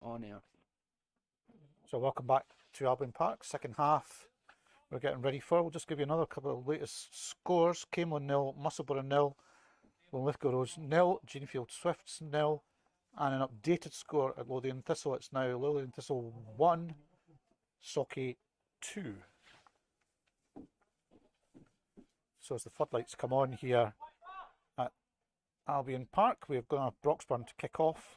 On air. So welcome back to Albyn Park. Second half we're getting ready for. We'll just give you another couple of latest scores. Camelon 0, Musselburgh 0, Linlithgow Rose 0, Genefield Swifts 0, and an updated score at Lothian Thistle. It's now Lothian Thistle 1, Socky 2. So as the floodlights come on here at Albyn Park, we've got Broxburn to kick off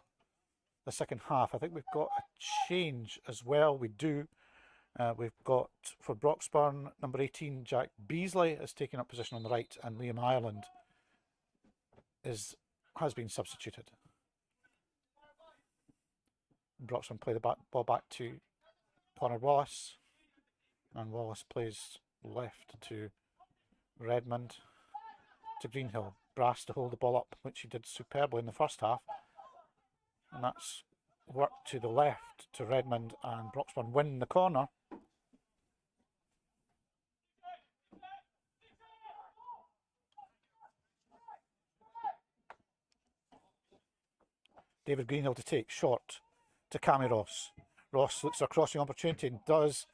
the second half. I think we've got a change as well. We do. We've got, for Broxburn, number 18, Jack Beasley is taking up position on the right, and Liam Ireland has been substituted. Broxburn play the ball back to Connor Wallace, and Wallace plays left to Redmond, to Greenhill. Brass to hold the ball up, which he did superbly in the first half. And that's work to the left to Redmond, and Broxburn win the corner. David Greenhill to take, short to Cammy Ross. Ross looks for a crossing opportunity and does.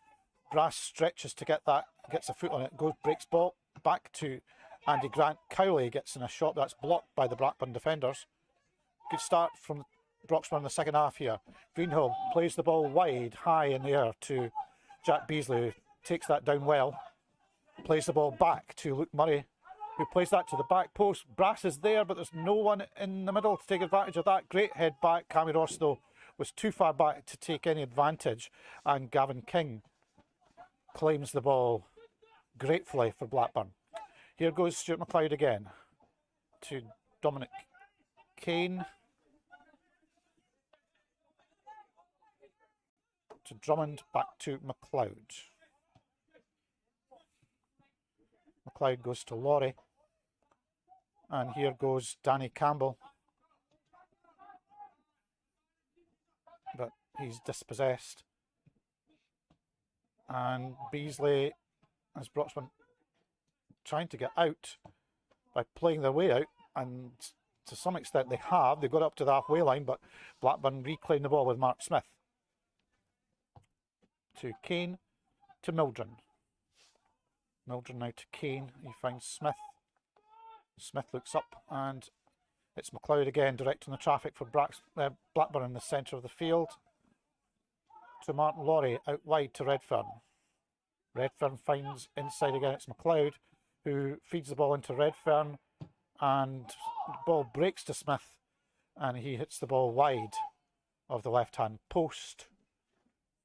Brass stretches to get that, gets a foot on it, goes, breaks ball back to Andy Grant. Cowley gets in a shot that's blocked by the Blackburn defenders. Good start from Broxburn in the second half here. Greenhill plays the ball wide, high in the air to Jack Beasley, who takes that down well. Plays the ball back to Luke Murray, who plays that to the back post. Brass is there, but there's no one in the middle to take advantage of that. Great head back. Cammy Ross, though, was too far back to take any advantage, and Gavin King claims the ball gratefully for Blackburn. Here goes Stuart McLeod again to Dominic Kane, to Drummond, back to McLeod. McLeod goes to Laurie, and here goes Danny Campbell, but he's dispossessed, and Beasley, as Broxburn trying to get out by playing their way out, and to some extent they have. They got up to the halfway line, but Blackburn reclaimed the ball with Mark Smith. To Kane, to Mildren. Mildren now to Kane. He finds Smith. Smith looks up, and it's McLeod again, directing the traffic for Blackburn in the centre of the field. To Martin Laurie, out wide to Redfern. Redfern finds inside again. It's McLeod, who feeds the ball into Redfern, and the ball breaks to Smith, and he hits the ball wide of the left-hand post.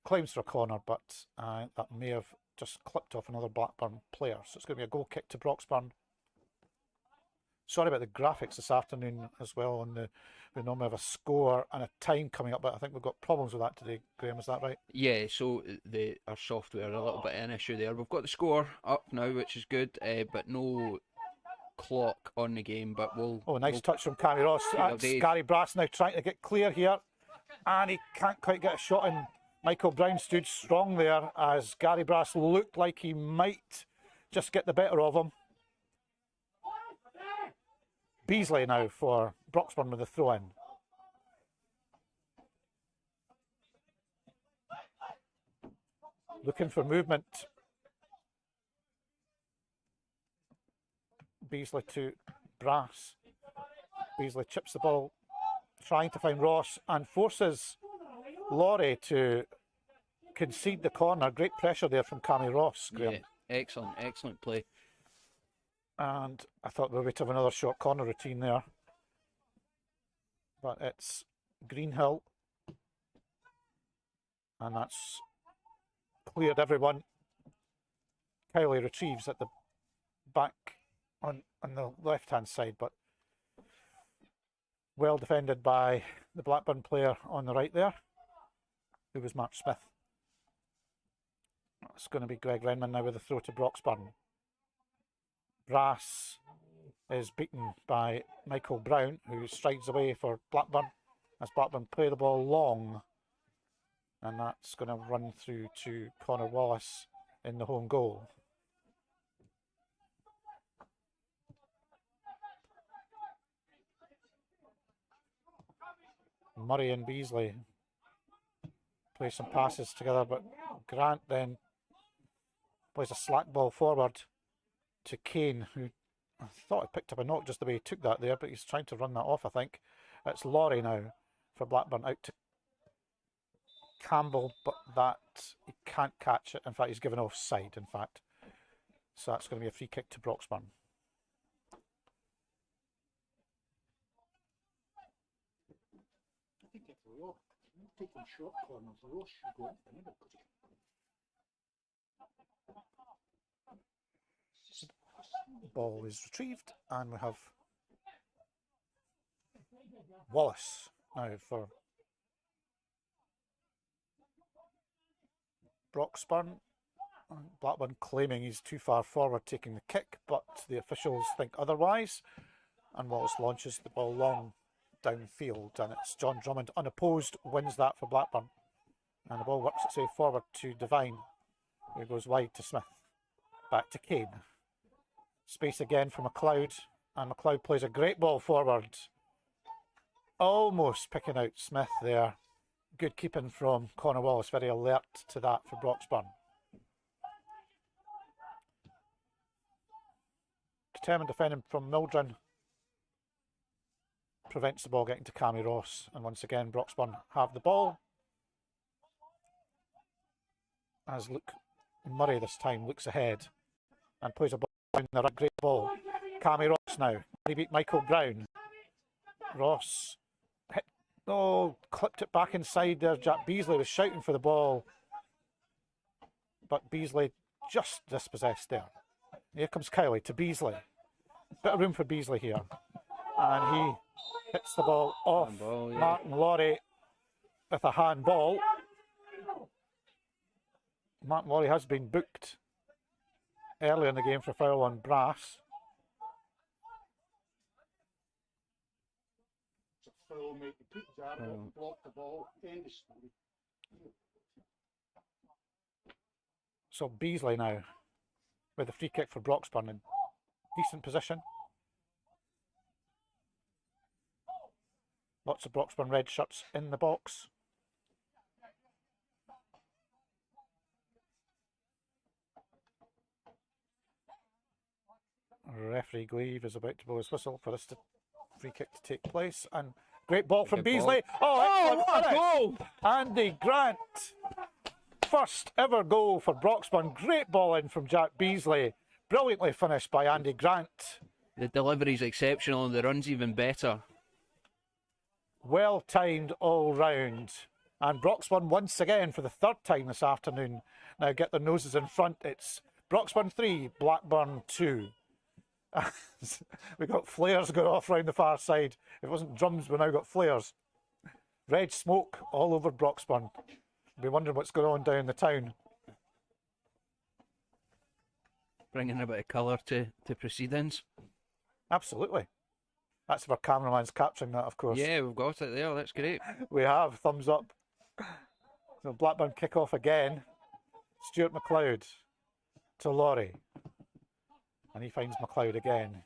Claims for a corner, but that may have just clipped off another Blackburn player. So it's going to be a goal kick to Broxburn. Sorry about the graphics this afternoon as well. On we normally have a score and a time coming up, but I think we've got problems with that today, Graham. Is that right? Yeah, so our software a little bit of an issue there. We've got the score up now, which is good, but no clock on the game. But nice touch from Cammy Ross. That's Gary Brass now trying to get clear here, and he can't quite get a shot in. Michael Brown stood strong there as Gary Brass looked like he might just get the better of him. Beasley now for Broxburn with the throw-in. Looking for movement. Beasley to Brass. Beasley chips the ball, trying to find Ross, and forces Laurie to concede the corner. Great pressure there from Cammy Ross, Graham. Yeah, excellent play. And I thought we would have another short corner routine there. But it's Greenhill. And that's cleared everyone. Cowley retrieves at the back on the left-hand side, but well defended by the Blackburn player on the right there, who was Mark Smith. It's going to be Greg Renman now with a throw to Broxburn. Brass is beaten by Michael Brown, who strides away for Blackburn as Blackburn play the ball long, and that's going to run through to Connor Wallace in the home goal. Murray and Beasley play some passes together, but Grant then plays a slack ball forward to Kane, who I thought he picked up a knock just the way he took that there, but he's trying to run that off, I think. It's Laurie now for Blackburn, out to Campbell, but that he can't catch it. In fact, he's given offside, in fact. So that's going to be a free kick to Broxburn. I think if we're taking short corners, Ross should go into the middle. Ball is retrieved, and we have Wallace now for Broxburn. Blackburn claiming he's too far forward taking the kick, but the officials think otherwise, and Wallace launches the ball long downfield, and it's John Drummond unopposed wins that for Blackburn, and the ball works its way forward to Devine, who goes wide to Smith, back to Kane, space again for McLeod, and McLeod plays a great ball forward, almost picking out Smith there. Good keeping from Connor Wallace, very alert to that for Broxburn. Determined defending from Mildren prevents the ball getting to Cammy Ross, and once again Broxburn have the ball as Luke Murray this time looks ahead and plays a ball down the right. Great ball. Cammy Ross now. He beat Michael Brown. Ross hit, clipped it back inside there. Jack Beasley was shouting for the ball, but Beasley just dispossessed there. Here comes Cowley to Beasley. Bit of room for Beasley here, and he hits the ball off Martin Laurie with a handball. Martin Laurie has been booked early in the game for foul on Brass. It's a foul, mate. You put Jarrett, block the ball, end the story. So Beasley now with a free kick for Broxburn in decent position. Lots of Broxburn red shirts in the box. Referee Gleave is about to blow his whistle for this free kick to take place, and great ball from Beasley. Oh, what a goal! Andy Grant, first ever goal for Broxburn. Great ball in from Jack Beasley, brilliantly finished by Andy Grant. The delivery's exceptional and the run's even better. Well timed all round, and Broxburn once again for the third time this afternoon now get their noses in front. It's Broxburn 3, Blackburn 2. We've got flares going off round the far side. If it wasn't drums, we've now got flares. Red smoke all over Broxburn. You'll be wondering what's going on down the town. Bringing a bit of colour to proceedings. Absolutely. That's if our cameraman's capturing that, of course. Yeah, we've got it there. That's great. We have. Thumbs up. So Blackburn kick off again. Stuart McLeod to Laurie. And he finds McLeod again.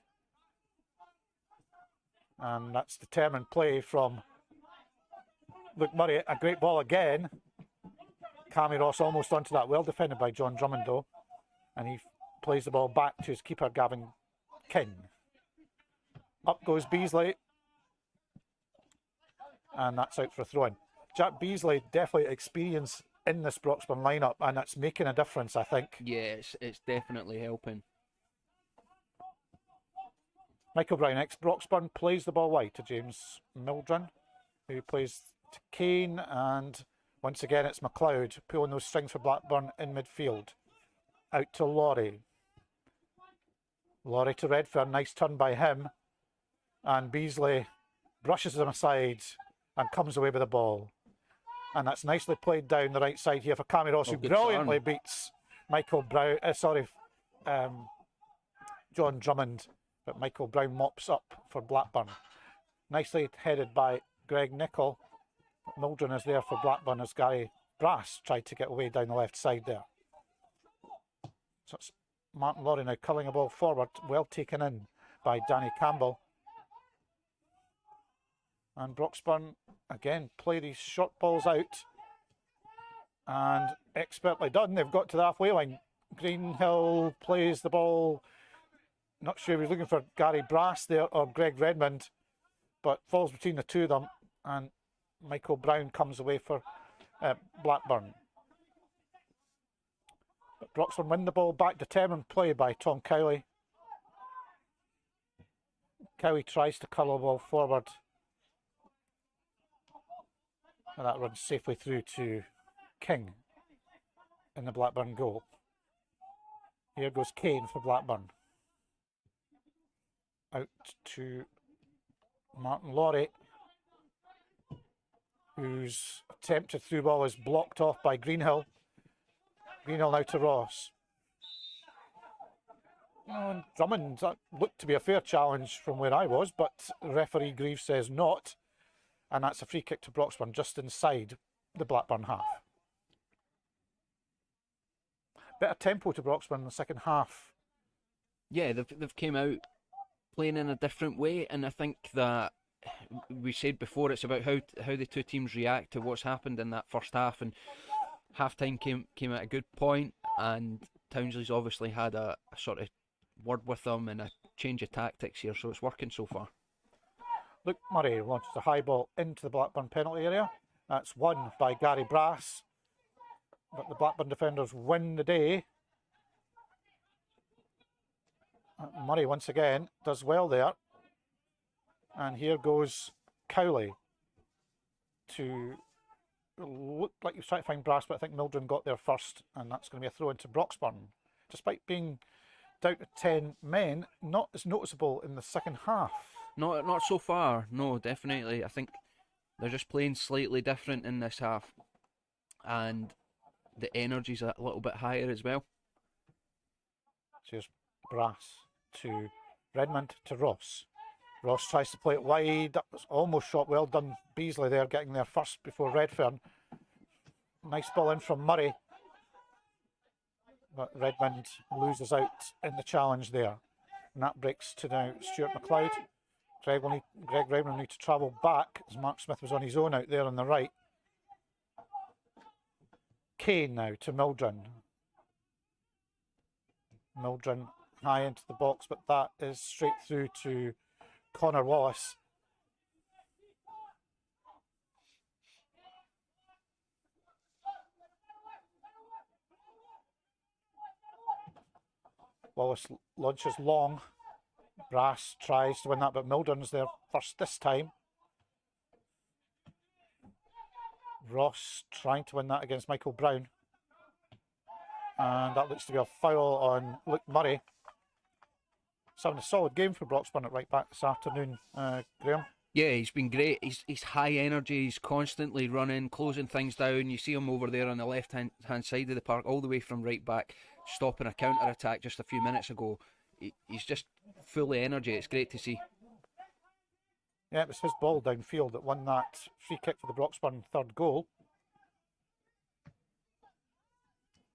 And that's determined play from Luke Murray. A great ball again. Cammy Ross almost onto that. Well defended by John Drummond though. And he plays the ball back to his keeper, Gavin King. Up goes Beasley. And that's out for a throw-in. Jack Beasley, definitely experience in this Broxburn lineup, and that's making a difference, I think. Yes, it's definitely helping. Michael Brown, ex-Broxburn, plays the ball wide to James Mildren, who plays to Kane, and once again it's McLeod pulling those strings for Blackburn in midfield. Out to Laurie. Laurie to Redfern, nice turn by him, and Beasley brushes him aside and comes away with the ball. And that's nicely played down the right side here for Cammy Ross, who brilliantly beats Michael Brown, John Drummond. But Michael Brown mops up for Blackburn. Nicely headed by Greg Nichol. Mildren is there for Blackburn as Gary Brass tried to get away down the left side there. So it's Martin Laurie now culling a ball forward, well taken in by Danny Campbell. And Broxburn again play these short balls out. And expertly done. They've got to the halfway line. Greenhill plays the ball. Not sure he was looking for Gary Brass there or Greg Redmond, but falls between the two of them. And Michael Brown comes away for Blackburn. But Broxburn win the ball back. Determined play by Tom Cowley. Cowley tries to curl the ball forward. And that runs safely through to King in the Blackburn goal. Here goes Kane for Blackburn. Out to Martin Laurie, whose attempted through ball is blocked off by Greenhill. Greenhill now to Ross. And Drummond, that looked to be a fair challenge from where I was, but referee Greaves says not. And that's a free kick to Broxburn just inside the Blackburn half. Bit of tempo to Broxburn in the second half. Yeah, they've came out playing in a different way, and I think that we said before it's about how the two teams react to what's happened in that first half, and half time came at a good point, and Townsley's obviously had a sort of word with them and a change of tactics here, so it's working so far. Luke Murray launches a high ball into the Blackburn penalty area. That's won by Gary Brass, but the Blackburn defenders win the day. Murray once again does well there. And here goes Cowley to look like he was trying to find Brass, but I think Mildren got there first, and that's going to be a throw into Broxburn. Despite being down to 10 men, not as noticeable in the second half. Not so far, no, definitely. I think they're just playing slightly different in this half, and the energy's a little bit higher as well. Here's Brass to Redmond to Ross. Ross tries to play it wide. That was almost shot. Well done, Beasley there, getting there first before Redfern. Nice ball in from Murray. But Redmond loses out in the challenge there. And that breaks to now Stuart McLeod. Greg Redmond will need to travel back as Mark Smith was on his own out there on the right. Kane now to Mildren. Mildren high into the box, but that is straight through to Connor Wallace. Wallace launches long. Brass tries to win that, but Mildren's there first this time. Ross trying to win that against Michael Brown. And that looks to be a foul on Luke Murray. It's having a solid game for Broxburn at right back this afternoon, Graham. Yeah, he's been great. He's high energy. He's constantly running, closing things down. You see him over there on the left-hand side of the park, all the way from right back, stopping a counter-attack just a few minutes ago. He's just full of energy. It's great to see. Yeah, it was his ball downfield that won that free kick for the Broxburn third goal.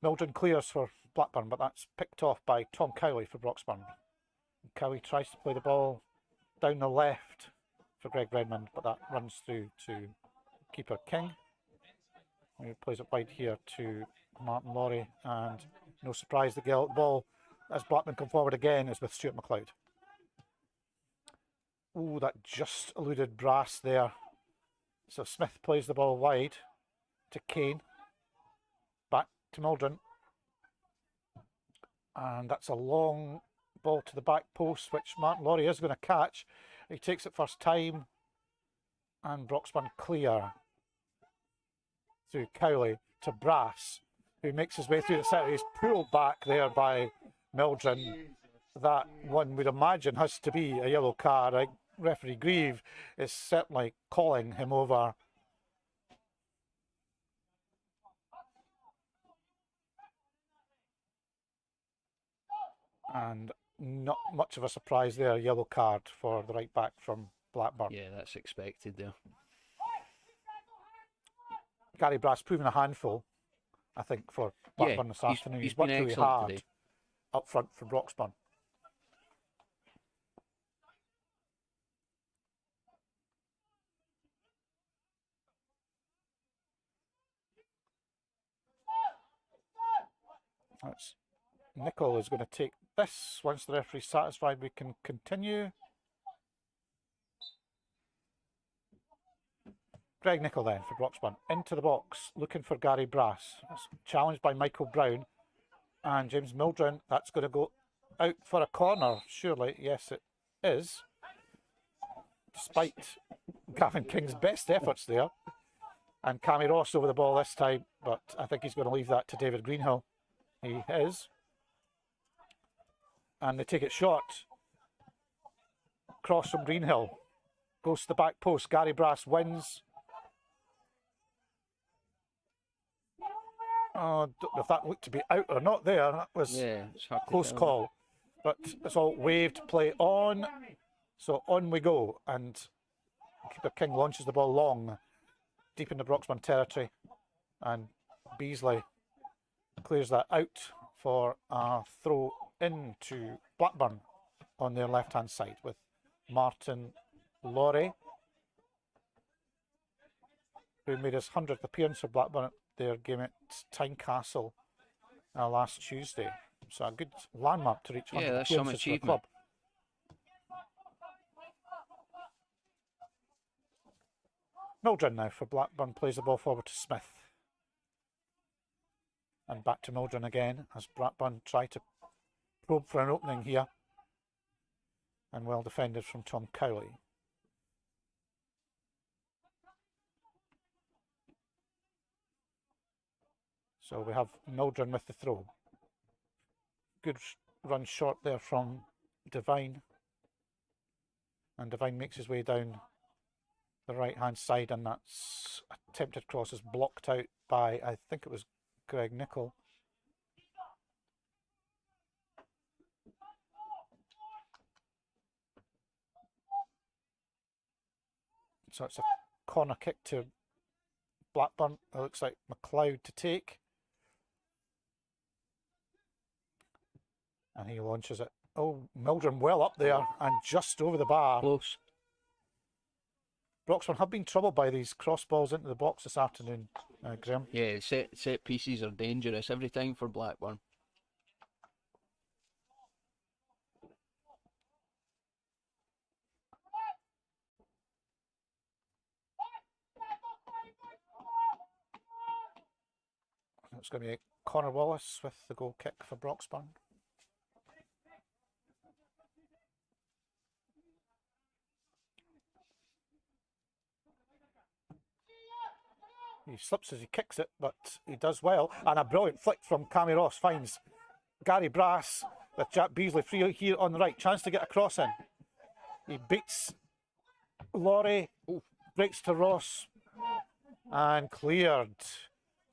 Mildren clears for Blackburn, but that's picked off by Tom Cowley for Broxburn. Cowley tries to play the ball down the left for Greg Redmond, but that runs through to keeper King, who plays it wide here to Martin Laurie, and no surprise the ball, as Blackburn come forward again, is with Stuart McLeod. Ooh, that just eluded Brass there. So Smith plays the ball wide to Kane, back to Mildren, and that's a long ball to the back post, which Martin Laurie is going to catch. He takes it first time, and Broxburn clear through Cowley to Brass, who makes his way through the centre. He's pulled back there by Mildren. That one would imagine has to be a yellow card. Referee Grieve is certainly calling him over. And not much of a surprise there, yellow card for the right back from Blackburn. Yeah, that's expected there. Gary Brass proving a handful, I think, for Blackburn this afternoon. He's worked been really excellent hard today. up front for Broxburn. That's Nicol is going to take this. Once the referee's satisfied, we can continue. Greg Nicol then for Broxburn. Into the box, looking for Gary Brass. That's challenged by Michael Brown. And James Mildren, that's going to go out for a corner, surely. Yes, it is. Despite Gavin King's best efforts there. And Cammy Ross over the ball this time, but I think he's going to leave that to David Greenhill. He is. And they take it short. Cross from Greenhill. Goes to the back post. Gary Brass wins. Oh, don't know if that looked to be out or not there. That was Yeah, it's hard to close tell. call. But it's all waved, play on. So on we go. And keeper King launches the ball long, deep into Broxburn territory. And Beasley clears that out for a throw into Blackburn on their left-hand side with Martin Laurie, who made his 100th appearance for Blackburn at their game at Tynecastle last Tuesday. So a good landmark to reach 100 Yeah, that's some appearances for the achievement. club. Mildren now for Blackburn, plays the ball forward to Smith. And back to Mildren again as Blackburn try to probe for an opening here. And well defended from Tom Cowley. So we have Mildren with the throw. Good run short there from Devine. And Devine makes his way down the right hand side, and that's attempted cross is blocked out by, I think it was Greg Nicol. So it's a corner kick to Blackburn. It looks like McLeod to take. And he launches it. Oh, Mildren well up there and just over the bar. Close. Broxburn have been troubled by these cross balls into the box this afternoon, Graham. Yeah, set pieces are dangerous every time for Blackburn. It's going to be Connor Wallace with the goal kick for Broxburn. He slips as he kicks it, but he does well. And a brilliant flick from Cammy Ross finds Gary Brass with Jack Beasley free here on the right. Chance to get a cross in. He beats Laurie, breaks to Ross, and cleared.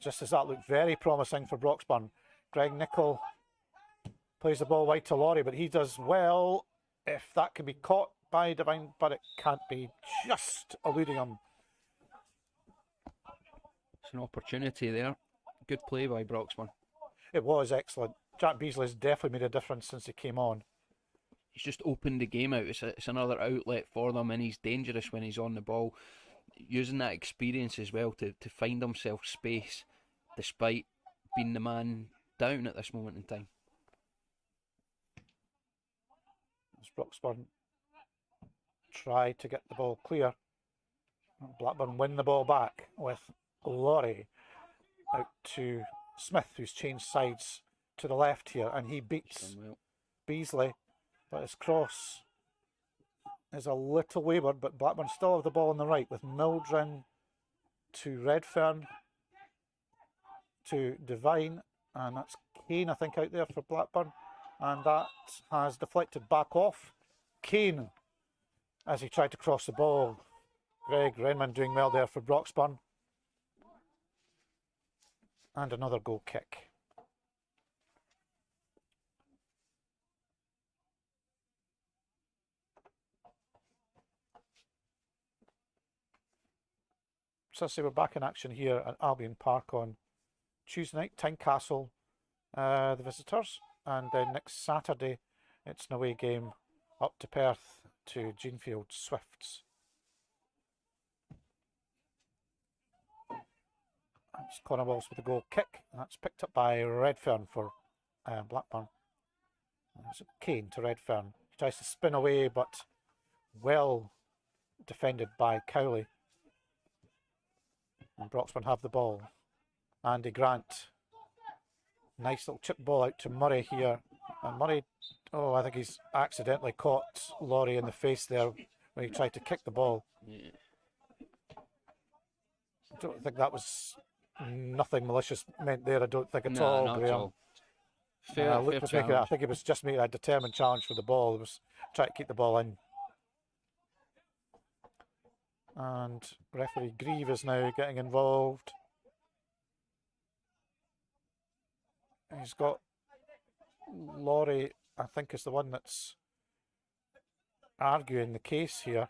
Just as that looked very promising for Broxburn. Greg Nicol plays the ball wide to Laurie, but he does well. If that can be caught by Devine, but it can't be, just eluding him. It's an opportunity there. Good play by Broxburn. It was excellent. Jack Beasley's definitely made a difference since he came on. He's just opened the game out. It's another outlet for them, and he's dangerous when he's on the ball. Using that experience as well to find himself space despite being the man down at this moment in time. As Broxburn try to get the ball clear. Blackburn win the ball back with Laurie out to Smith, who's changed sides to the left here, and he beats Beasley, but his cross is a little wayward, but Blackburn still have the ball on the right with Mildren to Redfern to Devine, and that's Kane, I think, out there for Blackburn, and that has deflected back off Kane as he tried to cross the ball. Greg Renman doing well there for Broxburn. And another goal kick. So I say we're back in action here at Albyn Park on Tuesday night, Tynecastle, the visitors, and then next Saturday it's an away game up to Perth to Jeanfield Swifts. That's Connor Walsh with the goal kick. That's picked up by Redfern for Blackburn. There's Kane to Redfern. He tries to spin away, but well defended by Cowley. And Broxburn have the ball. Andy Grant. Nice little chip ball out to Murray here. And Murray, oh, I think he's accidentally caught Laurie in the face there when he tried to kick the ball. Yeah. I don't think that was nothing malicious meant there, I don't think at No, all, not at Graham. all. Fair, Look fair was making, I challenge. think he was just making a determined challenge for the ball. He was trying to keep the ball in. And referee Grieve is now getting involved. He's got Laurie, I think, is the one that's arguing the case here.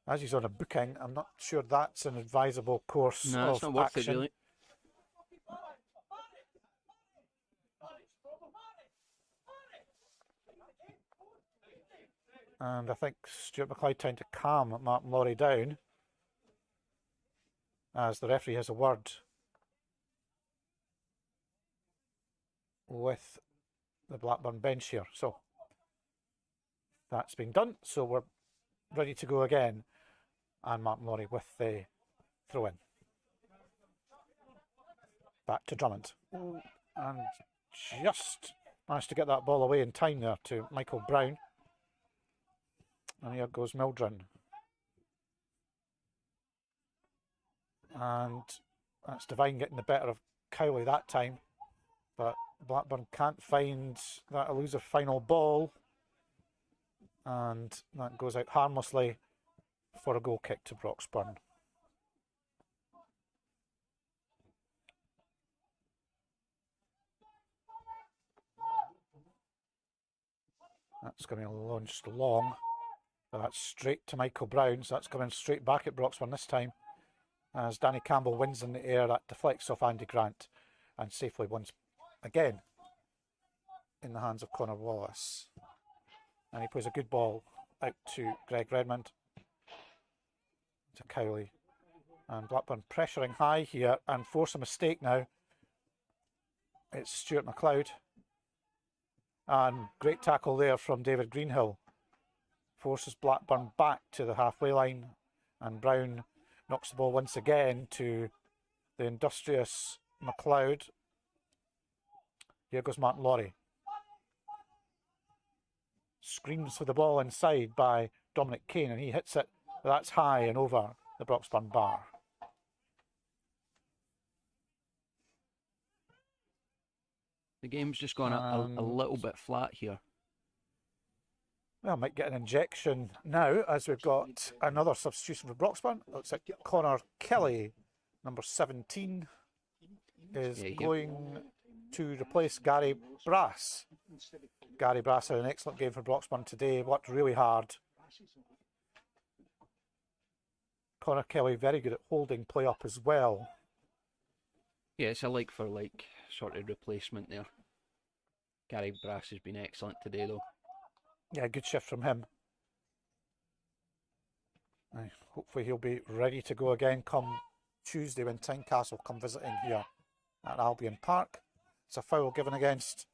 As he's on a booking, I'm not sure that's an advisable course No, of it's not worth action. it, really. And I think Stuart McLeod trying to calm Martin Laurie down as the referee has a word with the Blackburn bench here. So that's been done. So we're ready to go again. And Martin Laurie with the throw in. Back to Drummond. And just managed to get that ball away in time there to Michael Brown. And here goes Mildren. And that's Devine getting the better of Cowley that time. But Blackburn can't find that elusive final ball. And that goes out harmlessly for a goal kick to Broxburn. That's going to be launched long. But that's straight to Michael Brown, so that's coming straight back at Broxburn this time. As Danny Campbell wins in the air, that deflects off Andy Grant and safely wins again in the hands of Connor Wallace. And he plays a good ball out to Greg Redmond, to Cowley. And Blackburn pressuring high here and force a mistake now. It's Stuart McLeod. And great tackle there from David Greenhill. Forces Blackburn back to the halfway line, and Brown knocks the ball once again to the industrious McLeod. Here goes Martin Laurie. Screams for the ball inside by Dominic Kane, and he hits it, but that's high and over the Broxburn bar. The game's just gone a little bit flat here. Well, might get an injection now as we've got another substitution for Broxburn. Looks like Connor Kelly, number 17, is going to replace Gary Brass. Gary Brass had an excellent game for Broxburn today, worked really hard. Connor Kelly very good at holding play up as well. Yeah, it's a like for like sort of replacement there. Gary Brass has been excellent today though. Yeah, good shift from him. Hopefully he'll be ready to go again come Tuesday when Tynecastle come visiting here at Albyn Park. It's a foul given against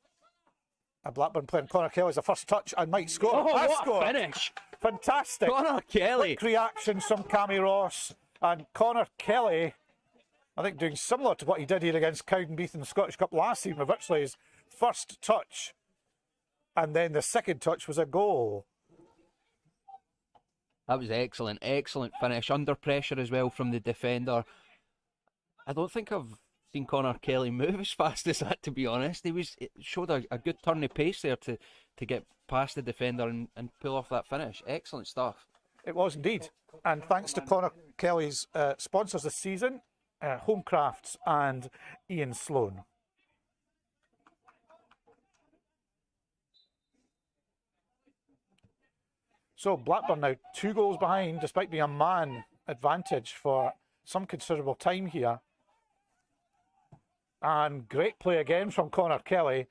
a Blackburn player. Connor Kelly's the first touch and might score. Oh, Has what scored. a finish! Fantastic. Connor Kelly! Quick reactions from Cammy Ross. And Connor Kelly, I think doing similar to what he did here against Cowdenbeath in the Scottish Cup last season, with virtually his first touch. And then the second touch was a goal. That was excellent, excellent finish. Under pressure as well from the defender. I don't think I've seen Connor Kelly move as fast as that, to be honest. It showed a good turn of pace there to get past the defender and pull off that finish. Excellent stuff. It was indeed. And thanks to Connor Kelly's sponsors this season, Homecrafts and Ian Sloan. So Blackburn now 2 goals behind, despite being a man advantage for some considerable time here. And great play again from Connor Kelly,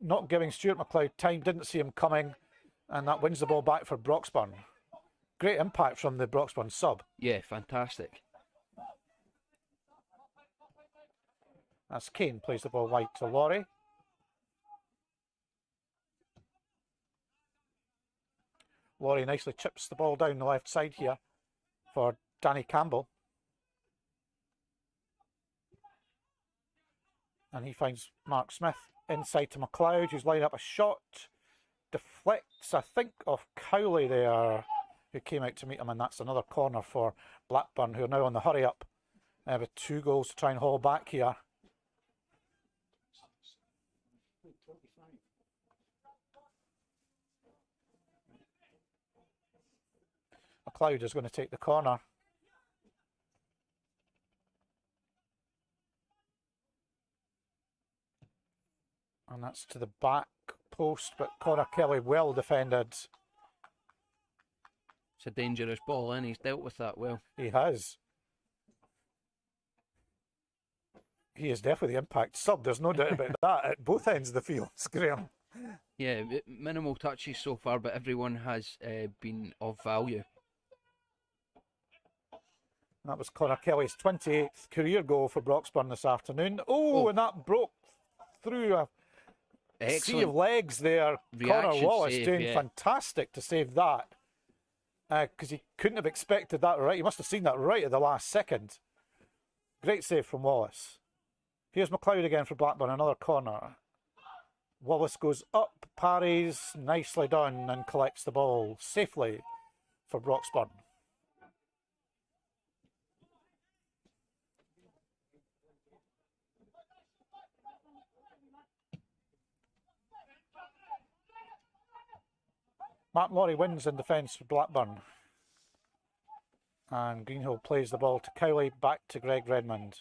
not giving Stuart McLeod time, didn't see him coming, and that wins the ball back for Broxburn. Great impact from the Broxburn sub. Yeah, fantastic. As Kane plays the ball wide to Laurie. Laurie nicely chips the ball down the left side here for Danny Campbell. And he finds Mark Smith inside to McLeod, who's lining up a shot. Deflects, I think, off Cowley there, who came out to meet him, and that's another corner for Blackburn, who are now on the hurry up with 2 goals to try and haul back here. McLeod is going to take the corner. And that's to the back post, but Connor Kelly well defended. It's a dangerous ball, and he's dealt with that well. He has. He is definitely the impact sub. There's no doubt about that at both ends of the field, Graham. Yeah, minimal touches so far, but everyone has been of value. That was Connor Kelly's 28th career goal for Broxburn this afternoon. Oh, and that broke through a sea of legs there. Connor Wallace doing fantastic to save that. Because he couldn't have expected that right. He must have seen that right at the last second. Great save from Wallace. Here's McLeod again for Blackburn, another corner. Wallace goes up, parries, nicely done, and collects the ball safely for Broxburn. Martin Laurie wins in defence for Blackburn. And Greenhill plays the ball to Cowley, back to Greg Redmond.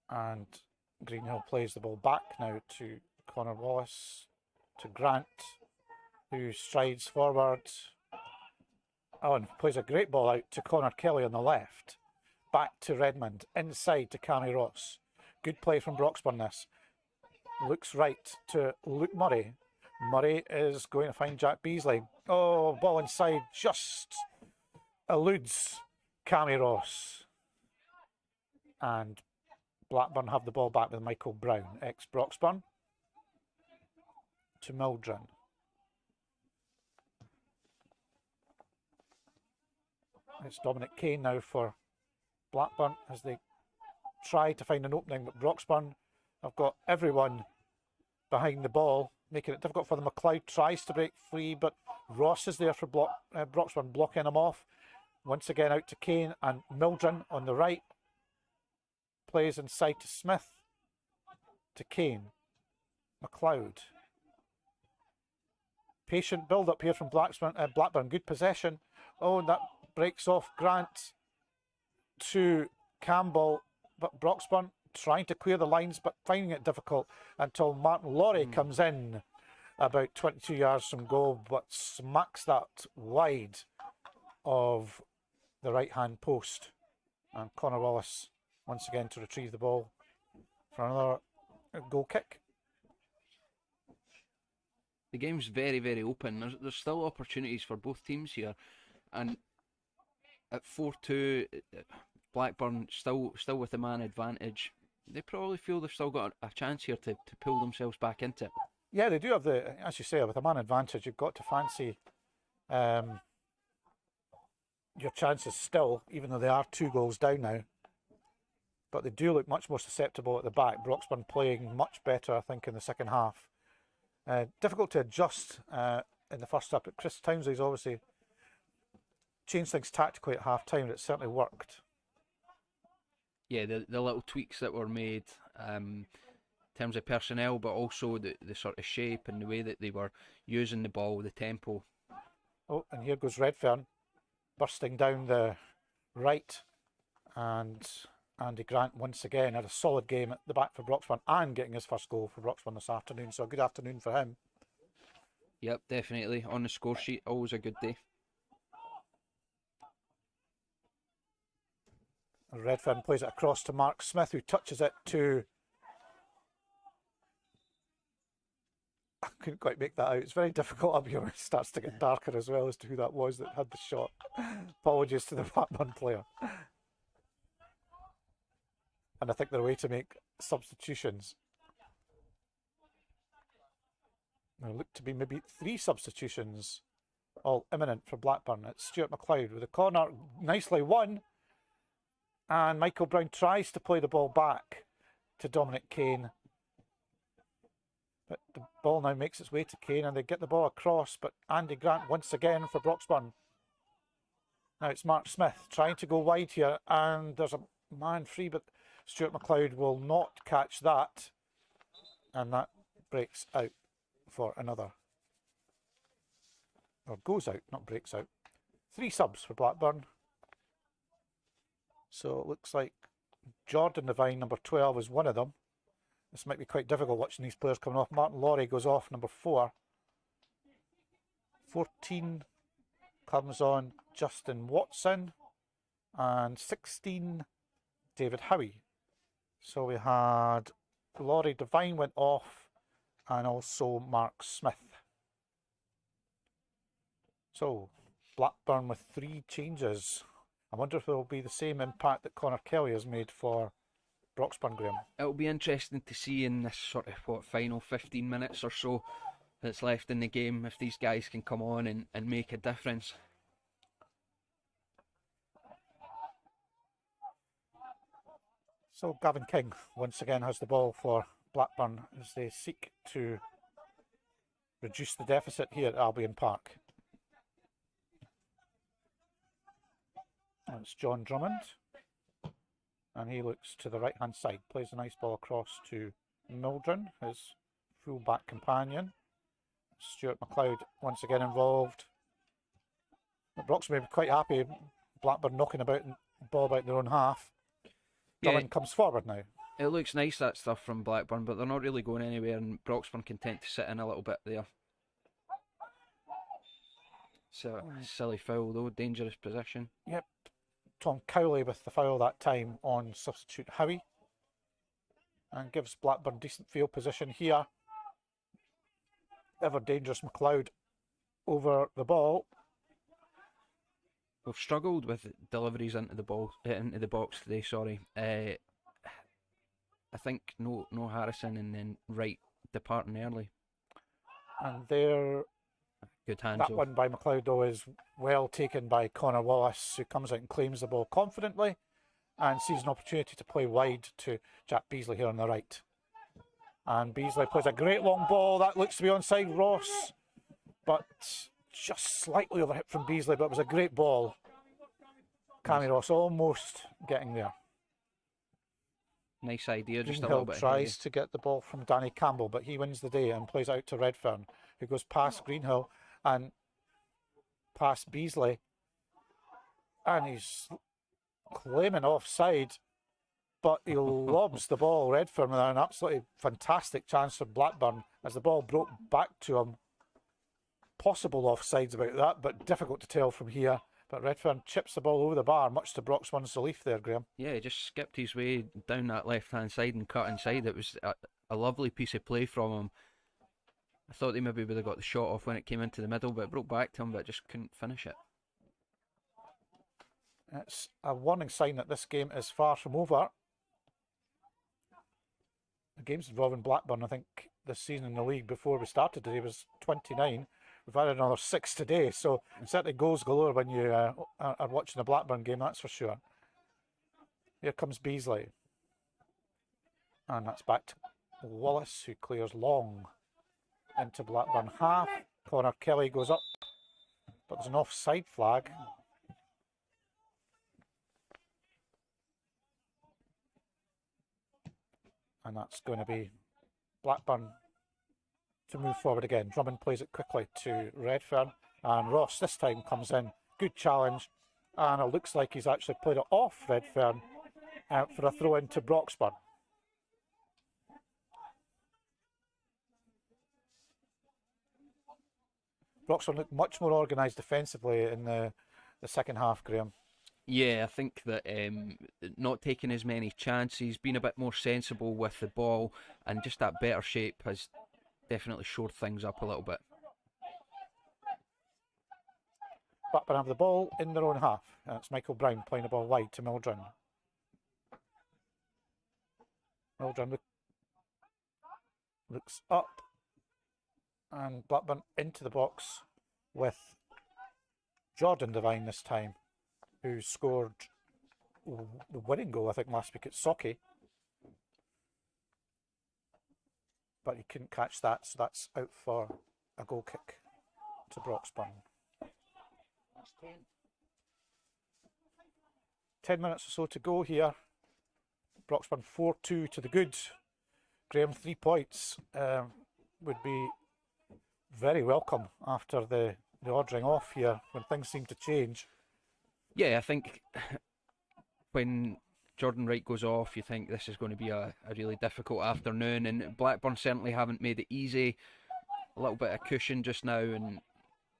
And Greenhill plays the ball back now to Connor Wallace, to Grant, who strides forward. Oh, and plays a great ball out to Connor Kelly on the left. Back to Redmond, inside to Cammy Ross. Good play from Broxburn this. Looks right to Luke Murray. Murray is going to find Jack Beasley. Oh, ball inside, just eludes Cammy Ross. And Blackburn have the ball back with Michael Brown, ex-Broxburn, to Mildren. It's Dominic Kane now for Blackburn as they try to find an opening, but Broxburn have got everyone behind the ball, making it difficult for them. McLeod tries to break free, but Ross is there for Broxburn, blocking him off. Once again out to Kane, and Mildren on the right plays inside to Smith, to Kane, McLeod. Patient build up here from Blackburn, good possession. Oh, and that breaks off Grant to Campbell, but Broxburn trying to clear the lines, but finding it difficult until Martin Laurie comes in about 22 yards from goal, but smacks that wide of the right-hand post. And Connor Wallace once again to retrieve the ball for another goal kick. The game's very, very open. There's still opportunities for both teams here, and at 4-2, Blackburn still with the man advantage. They probably feel they've still got a chance here to pull themselves back into it. Yeah, they do have as you say, with a man advantage, you've got to fancy your chances still, even though they are 2 goals down now. But they do look much more susceptible at the back. Broxburn playing much better, I think, in the second half. Difficult to adjust in the first half, but Chris Townsley's obviously changed things tactically at half time, and it certainly worked. Yeah, the little tweaks that were made in terms of personnel, but also the sort of shape and the way that they were using the ball, the tempo. Oh, and here goes Redfern, bursting down the right, and Andy Grant once again had a solid game at the back for Broxburn and getting his first goal for Broxburn this afternoon, so a good afternoon for him. Yep, definitely. On the score sheet, always a good day. Redfern plays it across to Mark Smith, who touches it to... I couldn't quite make that out. It's very difficult up here when it starts to get darker as well as to who that was that had the shot. Apologies to the Blackburn player. And I think they're away to make substitutions. There look to be maybe 3 substitutions all imminent for Blackburn. It's Stuart McLeod with a corner, nicely won. And Michael Brown tries to play the ball back to Dominic Kane. But the ball now makes its way to Kane and they get the ball across. But Andy Grant once again for Broxburn. Now it's Mark Smith trying to go wide here. And there's a man free, but Stuart McLeod will not catch that. And that breaks out for another. Or goes out, not breaks out. 3 subs for Blackburn. So it looks like Jordan Devine, number 12, is one of them. This might be quite difficult watching these players coming off. Martin Laurie goes off, number 4. 14 comes on Justin Watson. And 16, David Howie. So we had Laurie Devine went off and also Mark Smith. So Blackburn with 3 changes. I wonder if there will be the same impact that Connor Kelly has made for Broxburn, Graham. It'll be interesting to see in this sort of final 15 minutes or so that's left in the game if these guys can come on and make a difference. So Gavin King once again has the ball for Blackburn as they seek to reduce the deficit here at Albyn Park. And it's John Drummond. And he looks to the right-hand side, plays a nice ball across to Mildren, his full-back companion. Stuart McLeod once again involved. But Broxburn may be quite happy. Blackburn knocking about the ball about their own half. Drummond comes forward now. It looks nice, that stuff from Blackburn, but they're not really going anywhere, and Broxburn content to sit in a little bit there. So, silly foul though, dangerous position. Yep. Tom Cowley with the foul that time on substitute Howie. And gives Blackburn decent field position here. Ever dangerous McLeod over the ball. We've struggled with deliveries into the box today. Sorry, I think no Harrison and then Wright departing early. And there, good hands. That one by McLeod though is well taken by Connor Wallace, who comes out and claims the ball confidently, and sees an opportunity to play wide to Jack Beasley here on the right. And Beasley plays a great long ball that looks to be onside Ross, but just slightly overhit from Beasley, but it was a great ball. Cammy Ross almost getting there. Nice idea, just Greenhill a little bit. Tries to get the ball from Danny Campbell, but he wins the day and plays out to Redfern, who goes past Greenhill and past Beasley. And he's claiming offside, but he lobs the ball. Redfern with an absolutely fantastic chance for Blackburn as the ball broke back to him. Possible offsides about that, but difficult to tell from here. But Redfern chips the ball over the bar, much to Broxburn's relief there, Graham. Yeah, he just skipped his way down that left-hand side and cut inside. It was a lovely piece of play from him. I thought he maybe would have got the shot off when it came into the middle, but it broke back to him, but just couldn't finish it. It's a warning sign that this game is far from over. The games involving Blackburn, I think, this season in the league before we started today was 29. We've had another 6 today, so certainly goals galore when you are watching a Blackburn game, that's for sure. Here comes Beasley. And that's back to Wallace, who clears long into Blackburn half. Connor Kelly goes up, but there's an offside flag. And that's going to be Blackburn to move forward again. Drummond plays it quickly to Redfern, and Ross this time comes in. Good challenge, and it looks like he's actually played it off Redfern for a throw into Broxburn. Broxburn looked much more organised defensively in the second half, Graham. Yeah, I think that not taking as many chances, being a bit more sensible with the ball, and just that better shape has definitely shored things up a little bit. Blackburn have the ball in their own half. It's Michael Brown playing the ball wide to Mildren. Mildren looks up. And Blackburn into the box with Jordan Devine this time, who scored the winning goal, I think, last week at Socky. But he couldn't catch that, so that's out for a goal kick to Broxburn. That's 10. 10 minutes or so to go here. Broxburn 4-2 to the good. Graham, 3 points would be very welcome after the ordering off here when things seem to change. Yeah, I think when Jordan Wright goes off, you think this is going to be a really difficult afternoon, and Blackburn certainly haven't made it easy. A little bit of cushion just now, and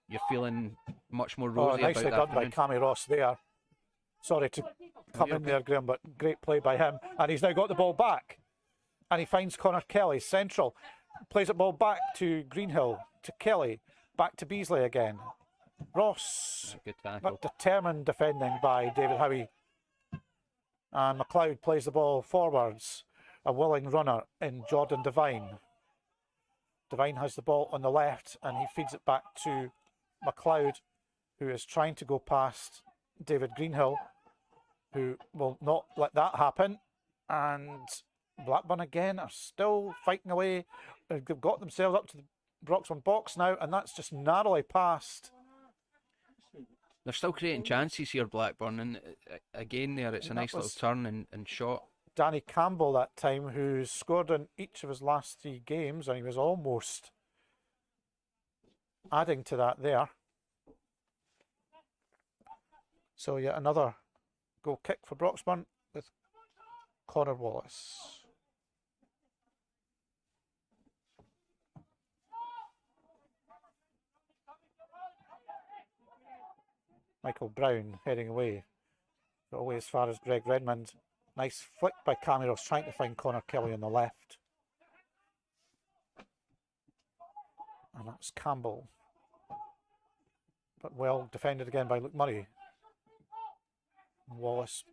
you're feeling much more rosy about Nicely the done by afternoon. Cammy Ross there. Sorry to come in there, Graham, but great play by him. And he's now got the ball back. And he finds Connor Kelly, central. Plays the ball back to Greenhill, to Kelly, back to Beasley again. Ross, Good tackle. but determined defending by David Howie. And McLeod plays the ball forwards. A willing runner in Jordan Devine. Devine has the ball on the left and he feeds it back to McLeod, who is trying to go past David Greenhill, who will not let that happen. And Blackburn again are still fighting away. They've got themselves up to the Broxburn box now, and that's just narrowly past. They're still creating chances here, Blackburn, and again there it's a And nice that little was turn and shot. Danny Campbell that time, who's scored in each of his last 3 games, and he was almost adding to that there. So yet another goal kick for Broxburn with Connor Wallace. Michael Brown heading away, but away as far as Greg Redmond. Nice flick by Camiros trying to find Connor Kelly on the left. And that's Campbell. But well defended again by Luke Murray. Wallace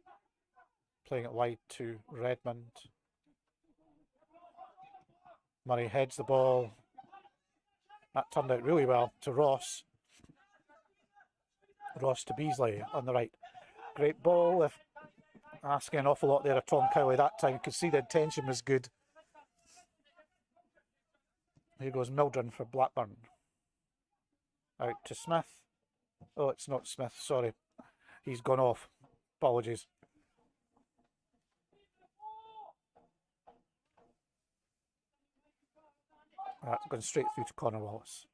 playing it wide to Redmond. Murray heads the ball. That turned out really well to Ross. Ross to Beasley on the right. Great ball. If asking an awful lot there of Tom Cowley that time. You could see the intention was good. Here goes Mildren for Blackburn. Out to Smith. Oh, it's not Smith, sorry. He's gone off. Apologies. That's gone straight through to Connor Wallace.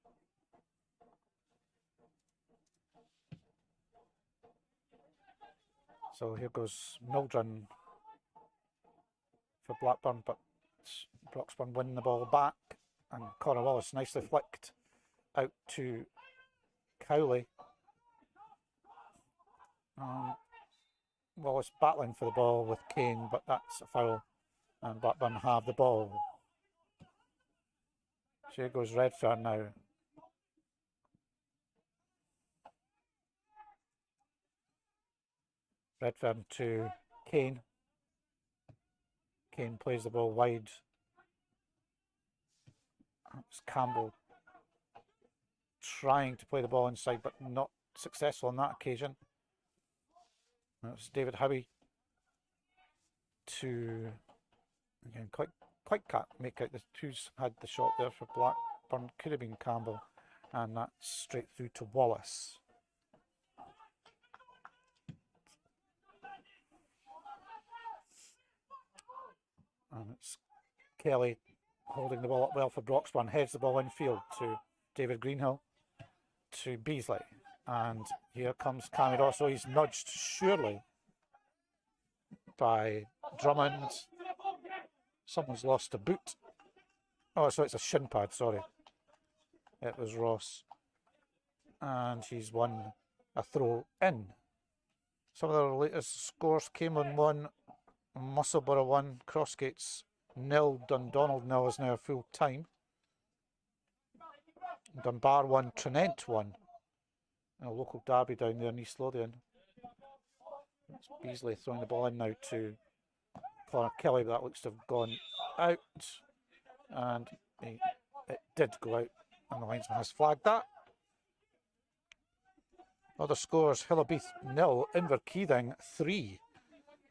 So here goes Mildren for Blackburn, but Broxburn winning the ball back, and Connor Wallace nicely flicked out to Cowley. Wallace battling for the ball with Kane, but that's a foul, and Blackburn have the ball. So here goes Redfern now. Redfern to Kane. Kane plays the ball wide. It's Campbell trying to play the ball inside, but not successful on that occasion. That's David Howie to, again, quite can't make out who's had the shot there for Blackburn. Could have been Campbell, and that's straight through to Wallace. And it's Kelly holding the ball up well for Broxburn, heads the ball infield to David Greenhill, to Beasley. And here comes Cammy Ross. So he's nudged surely by Drummond. Someone's lost a boot. Oh, so it's a shin pad, sorry. It was Ross. And he's won a throw in. Some of the latest scores: Cameron 1, Musselborough 1, Crossgates 0, Dundonald 0 is now full time. Dunbar 1, Trinent 1. And a local derby down there in East Lothian. It's Beasley throwing the ball in now to Connor Kelly, but that looks to have gone out. And it did go out And the linesman has flagged that. Other scores, Hillabeath 0, Inverkeithing 3.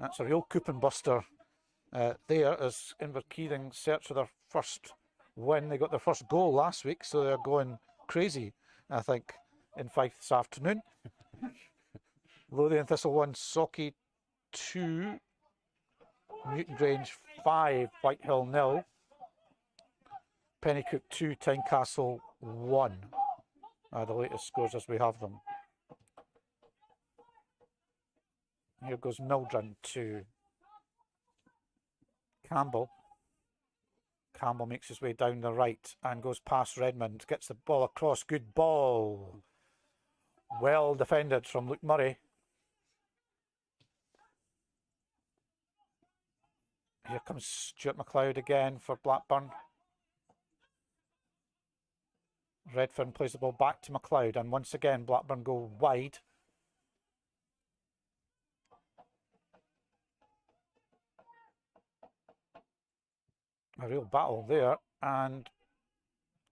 That's a real coupon buster there, as Inverkeithing search for their first win. They got their first goal last week, so they're going crazy, I think, in Fife this afternoon. Lothian Thistle 1, Socky 2, Newton Grange 5, Whitehill 0. Pennycook 2, Tynecastle 1. The latest scores as we have them. Here goes Mildren to Campbell. Campbell makes his way down the right and goes past Redmond. Gets the ball across. Good ball. Well defended from Luke Murray. Here comes Stuart McLeod again for Blackburn. Redfern plays the ball back to McLeod, and once again Blackburn go wide. A real battle there, and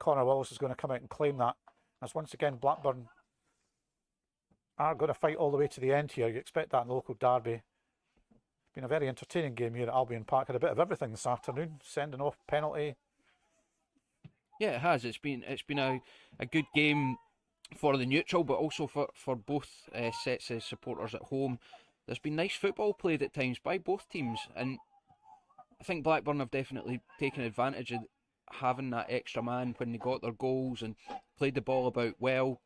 Connor Willis is going to come out and claim that, as once again Blackburn are going to fight all the way to the end here. You expect that in the local derby. Been a very entertaining game here at Albyn Park. Had a bit of everything this afternoon. Sending off, penalty. Yeah, it has. It's been a good game for the neutral, but also for both sets of supporters at home. There's been nice football played at times by both teams, and I think Blackburn have definitely taken advantage of having that extra man when they got their goals and played the ball about well.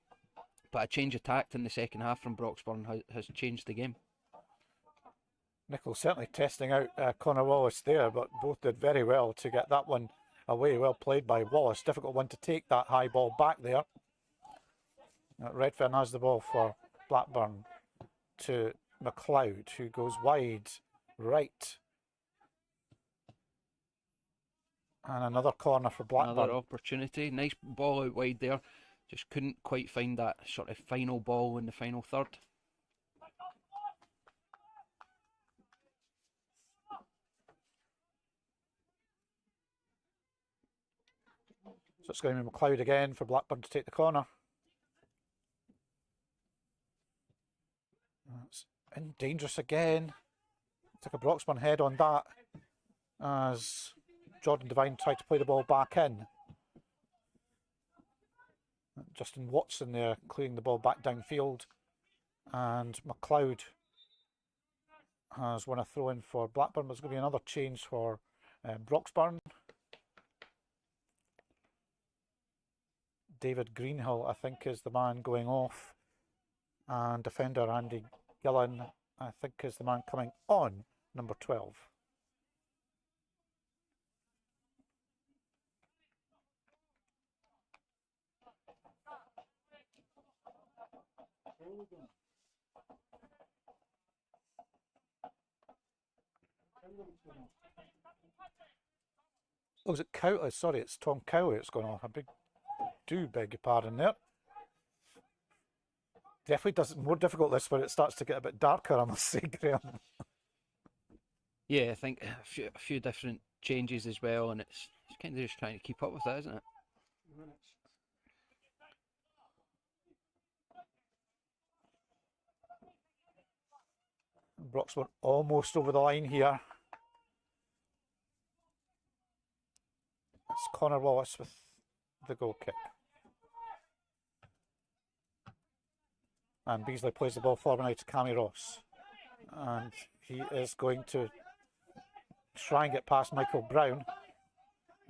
But a change of tact in the second half from Broxburn has changed the game. Nicholl certainly testing out Connor Wallace there, but both did very well to get that one away. Well played by Wallace. Difficult one to take that high ball back there. Redfern has the ball for Blackburn to McLeod, who goes wide right. And another corner for Blackburn. Another opportunity. Nice ball out wide there. Just couldn't quite find that sort of final ball in the final third. So it's going to be McLeod again for Blackburn to take the corner. It's in dangerous again. Took a Broxburn head on that as Jordan Devine tried to play the ball back in. Justin Watson there clearing the ball back downfield, and McLeod has won a throw in for Blackburn. There's going to be another change for Broxburn. David Greenhill, I think, is the man going off, and defender Andy Gillen, I think, is the man coming on, number 12. Oh, is it Cowley? Sorry, it's Tom Cowley it's going on. I do beg your pardon there. Definitely does it more difficult this when it starts to get a bit darker, I must say, Graham. Yeah, I think a few different changes as well, and it's kind of just trying to keep up with that, isn't it? Broxburn almost over the line here. It's Connor Wallace with the goal kick. And Beasley plays the ball forward now to Cammy Ross. And he is going to try and get past Michael Brown.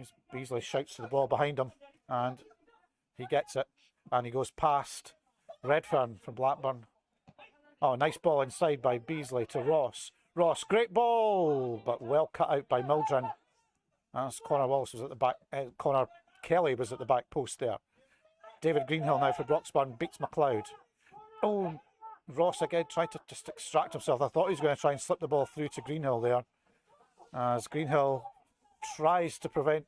As Beasley shouts to the ball behind him, and he gets it. And he goes past Redfern from Blackburn. Oh, nice ball inside by Beasley to Ross. Ross, great ball, but well cut out by Mildren. As Connor Wallace was at the back, Connor Kelly was at the back post there. David Greenhill now for Broxburn beats McLeod. Oh, Ross again tried to just extract himself. I thought he was going to try and slip the ball through to Greenhill there. As Greenhill tries to prevent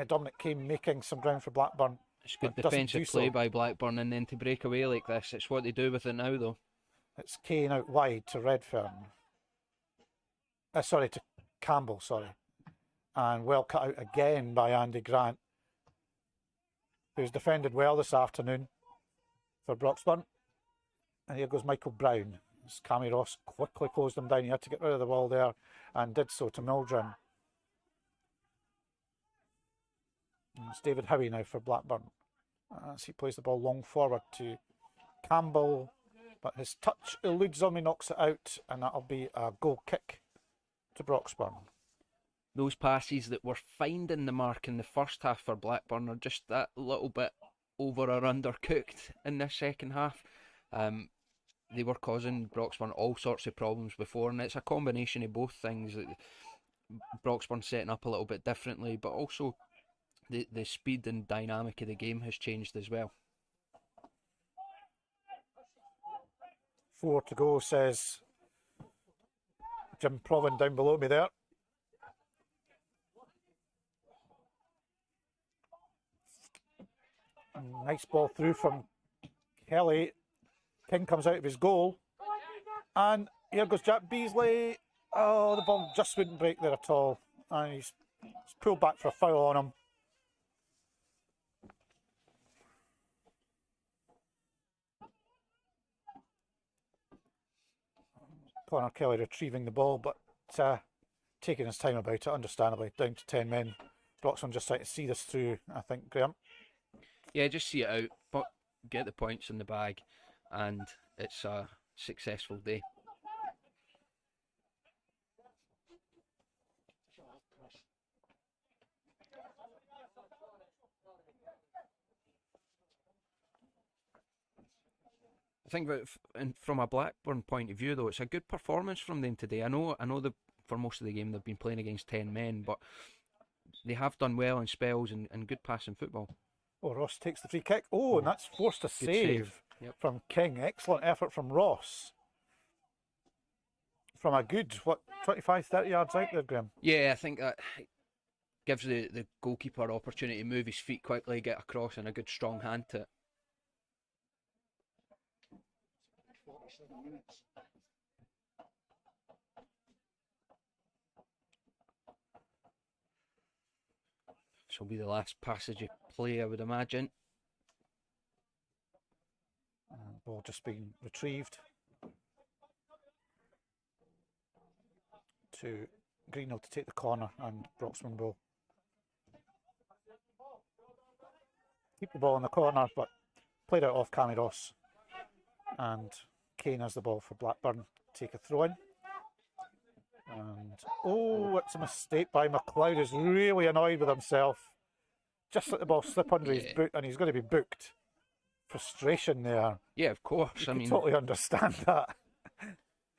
Dominic Kane making some ground for Blackburn. It's good defensive play by Blackburn, and then to break away like this, it's what they do with it now, though. It's Kane out wide to Redfern. Sorry, to Campbell, sorry. And well cut out again by Andy Grant. who's defended well this afternoon for Broxburn. And here goes Michael Brown. As Cammy Ross quickly closed him down. He had to get rid of the ball there and did so to Mildren. And it's David Howie now for Blackburn. As he plays the ball long forward to Campbell, but his touch eludes him, he knocks it out, and that'll be a goal kick to Broxburn. Those passes that were finding the mark in the first half for Blackburn are just that little bit over or undercooked in this second half. They were causing Broxburn all sorts of problems before, and it's a combination of both things. Broxburn setting up a little bit differently, but also the speed and dynamic of the game has changed as well. 4 to go, says Jim Provan down below me there. Nice ball through from Kelly. King comes out of his goal. And here goes Jack Beasley. Oh, the ball just wouldn't break there at all. And he's pulled back for a foul on him. Connor Kelly retrieving the ball, but taking his time about it, understandably. Down to 10 men. Broxburn just trying to see this through, I think, Graham. Yeah, just see it out, but get the points in the bag, and it's a successful day. I think that from a Blackburn point of view, though, it's a good performance from them today. I know for most of the game they've been playing against 10 men, but they have done well in spells and good passing football. Oh, Ross takes the free kick. Oh, and that's forced a save Yep. from King. Excellent effort from Ross. From a good, 25, 30 yards out there, Graham? Yeah, I think that gives the goalkeeper opportunity to move his feet quickly, get across, and a good strong hand to it. 47 minutes. This will be the last passage of play, I would imagine. Ball just being retrieved to Greenhill to take the corner, and Broxburn will keep the ball in the corner, but played out off Cammy Ross. And Kane has the ball for Blackburn. Take a throw in. And oh, it's a mistake by McLeod. He's really annoyed with himself. Just let the ball slip under his boot, and he's going to be booked. Frustration there. Yeah, of course. I mean, totally understand that.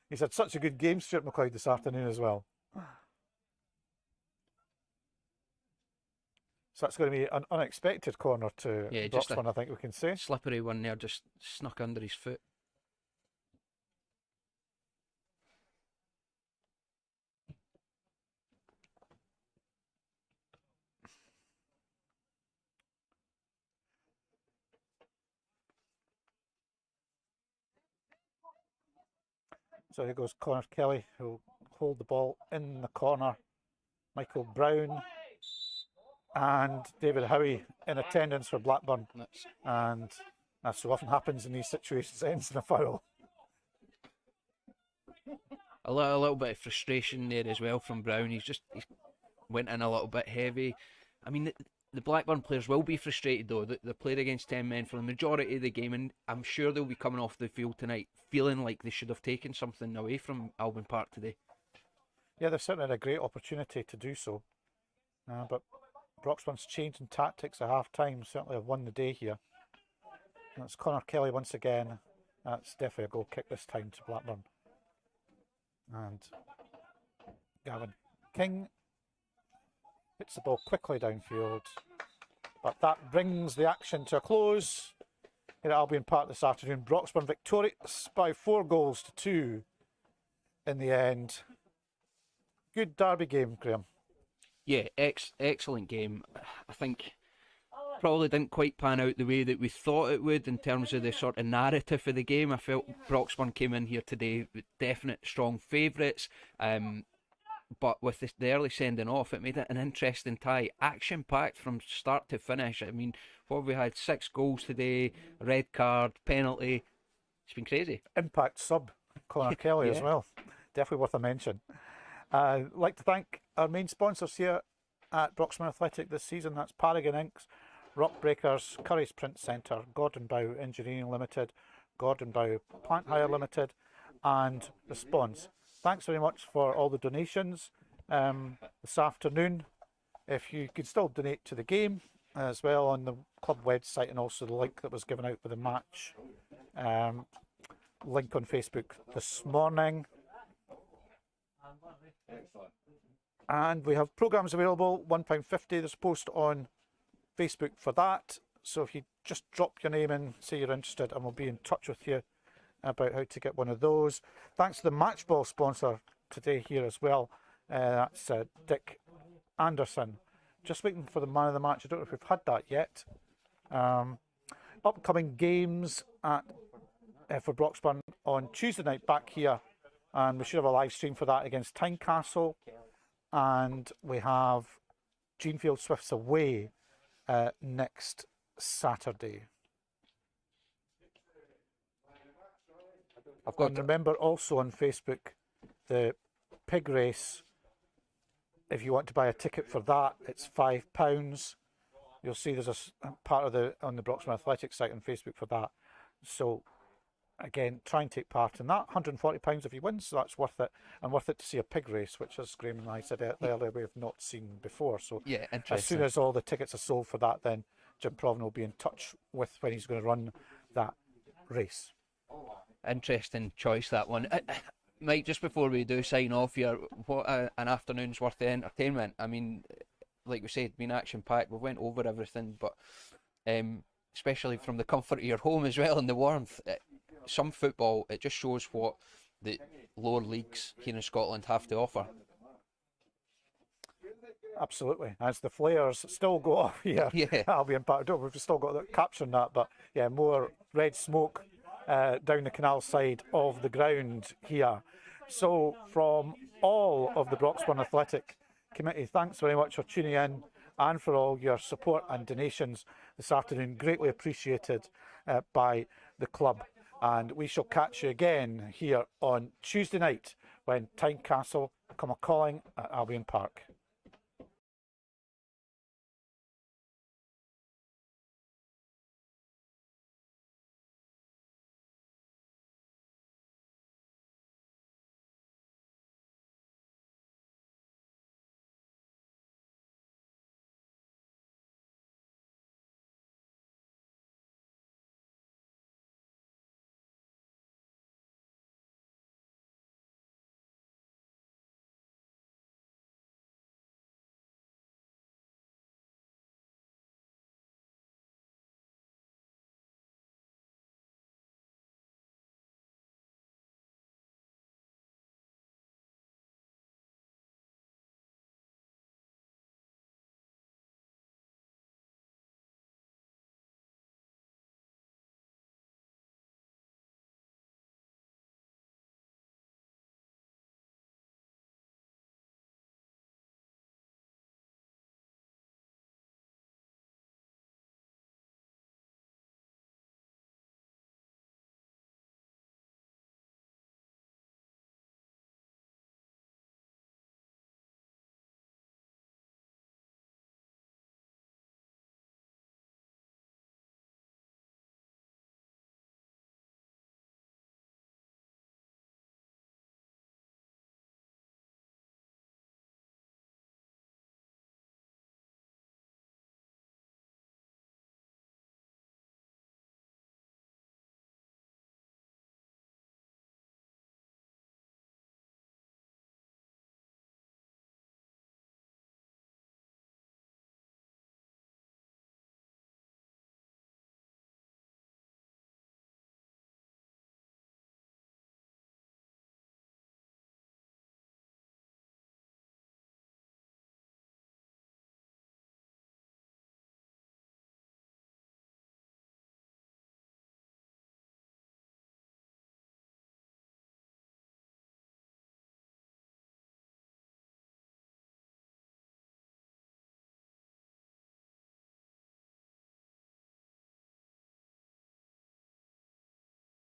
He's had such a good game, Stuart McLeod, this afternoon as well. So that's going to be an unexpected corner to Broxburn, I think we can say. Slippery one there, just snuck under his foot. So here goes Connor Kelly, who'll hold the ball in the corner. Michael Brown and David Howie in attendance for Blackburn. And as so often happens in these situations, ends in a foul. A little bit of frustration there as well from Brown. He went in a little bit heavy. I mean, the Blackburn players will be frustrated though. They played against 10 men for the majority of the game, and I'm sure they'll be coming off the field tonight feeling like they should have taken something away from Albyn Park today. Yeah, they've certainly had a great opportunity to do so. But Broxburn's change in tactics at half time certainly have won the day here. And it's Connor Kelly once again. That's definitely a goal kick this time to Blackburn. And Gavin King hits the ball quickly downfield. But that brings the action to a close here at Albyn Park this afternoon. Broxburn victorious by 4-2 in the end. Good derby game, Graham. Yeah, excellent game. I think probably didn't quite pan out the way that we thought it would in terms of the sort of narrative of the game. I felt Broxburn came in here today with definite strong favourites. but with the early sending off, it made it an interesting tie. Action packed from start to finish. I mean, what have we had? 6 goals today, red card, penalty. It's been crazy. Impact sub Connor Kelly as Yeah. well. Definitely worth a mention. I'd like to thank our main sponsors here at Broxburn Athletic this season. That's Paragon Inks, Rock Breakers, Curry's Print Centre, Gordon Bow Engineering Limited, Gordon Bow Plant Hire Limited, and Response. Thanks very much for all the donations this afternoon. If you could still donate to the game as well on the club website, and also the link that was given out with the match link on Facebook this morning. And we have programmes available, £1.50. There's a post on Facebook for that. So if you just drop your name in, say you're interested, and we'll be in touch with you about how to get one of those. Thanks to the match ball sponsor today here as well. That's Dick Anderson. Just waiting for the man of the match. I don't know if we've had that yet. Upcoming games for Broxburn on Tuesday night back here, and we should have a live stream for that against Tynecastle, and we have Jeanfield Swifts away next Saturday. I've got And remember also on Facebook the pig race. If you want to buy a ticket for that, it's £5. You'll see there's a part of on the Broxburn Athletic site on Facebook for that. So again, try and take part in that. £140 if you win, so that's worth it, and worth it to see a pig race, which, as Graham and I said earlier, we have not seen before. So yeah, as interesting. soon as all the tickets are sold for that, then Jim Provan will be in touch with when he's going to run that race. Interesting choice, that one. Mike, just before we do sign off here, what an afternoon's worth of entertainment. I mean, like we said, been action packed. We went over everything, but especially from the comfort of your home as well and the warmth. Some football, it just shows what the lower leagues here in Scotland have to offer. Absolutely, as the flares still go off here. Yeah. Albyn Park. We've still got that caption that, but yeah, more red smoke down the canal side of the ground here. So from all of the Broxburn Athletic Committee, thanks very much for tuning in and for all your support and donations this afternoon. Greatly appreciated by the club. And we shall catch you again here on Tuesday night when Tynecastle come a calling at Albyn Park.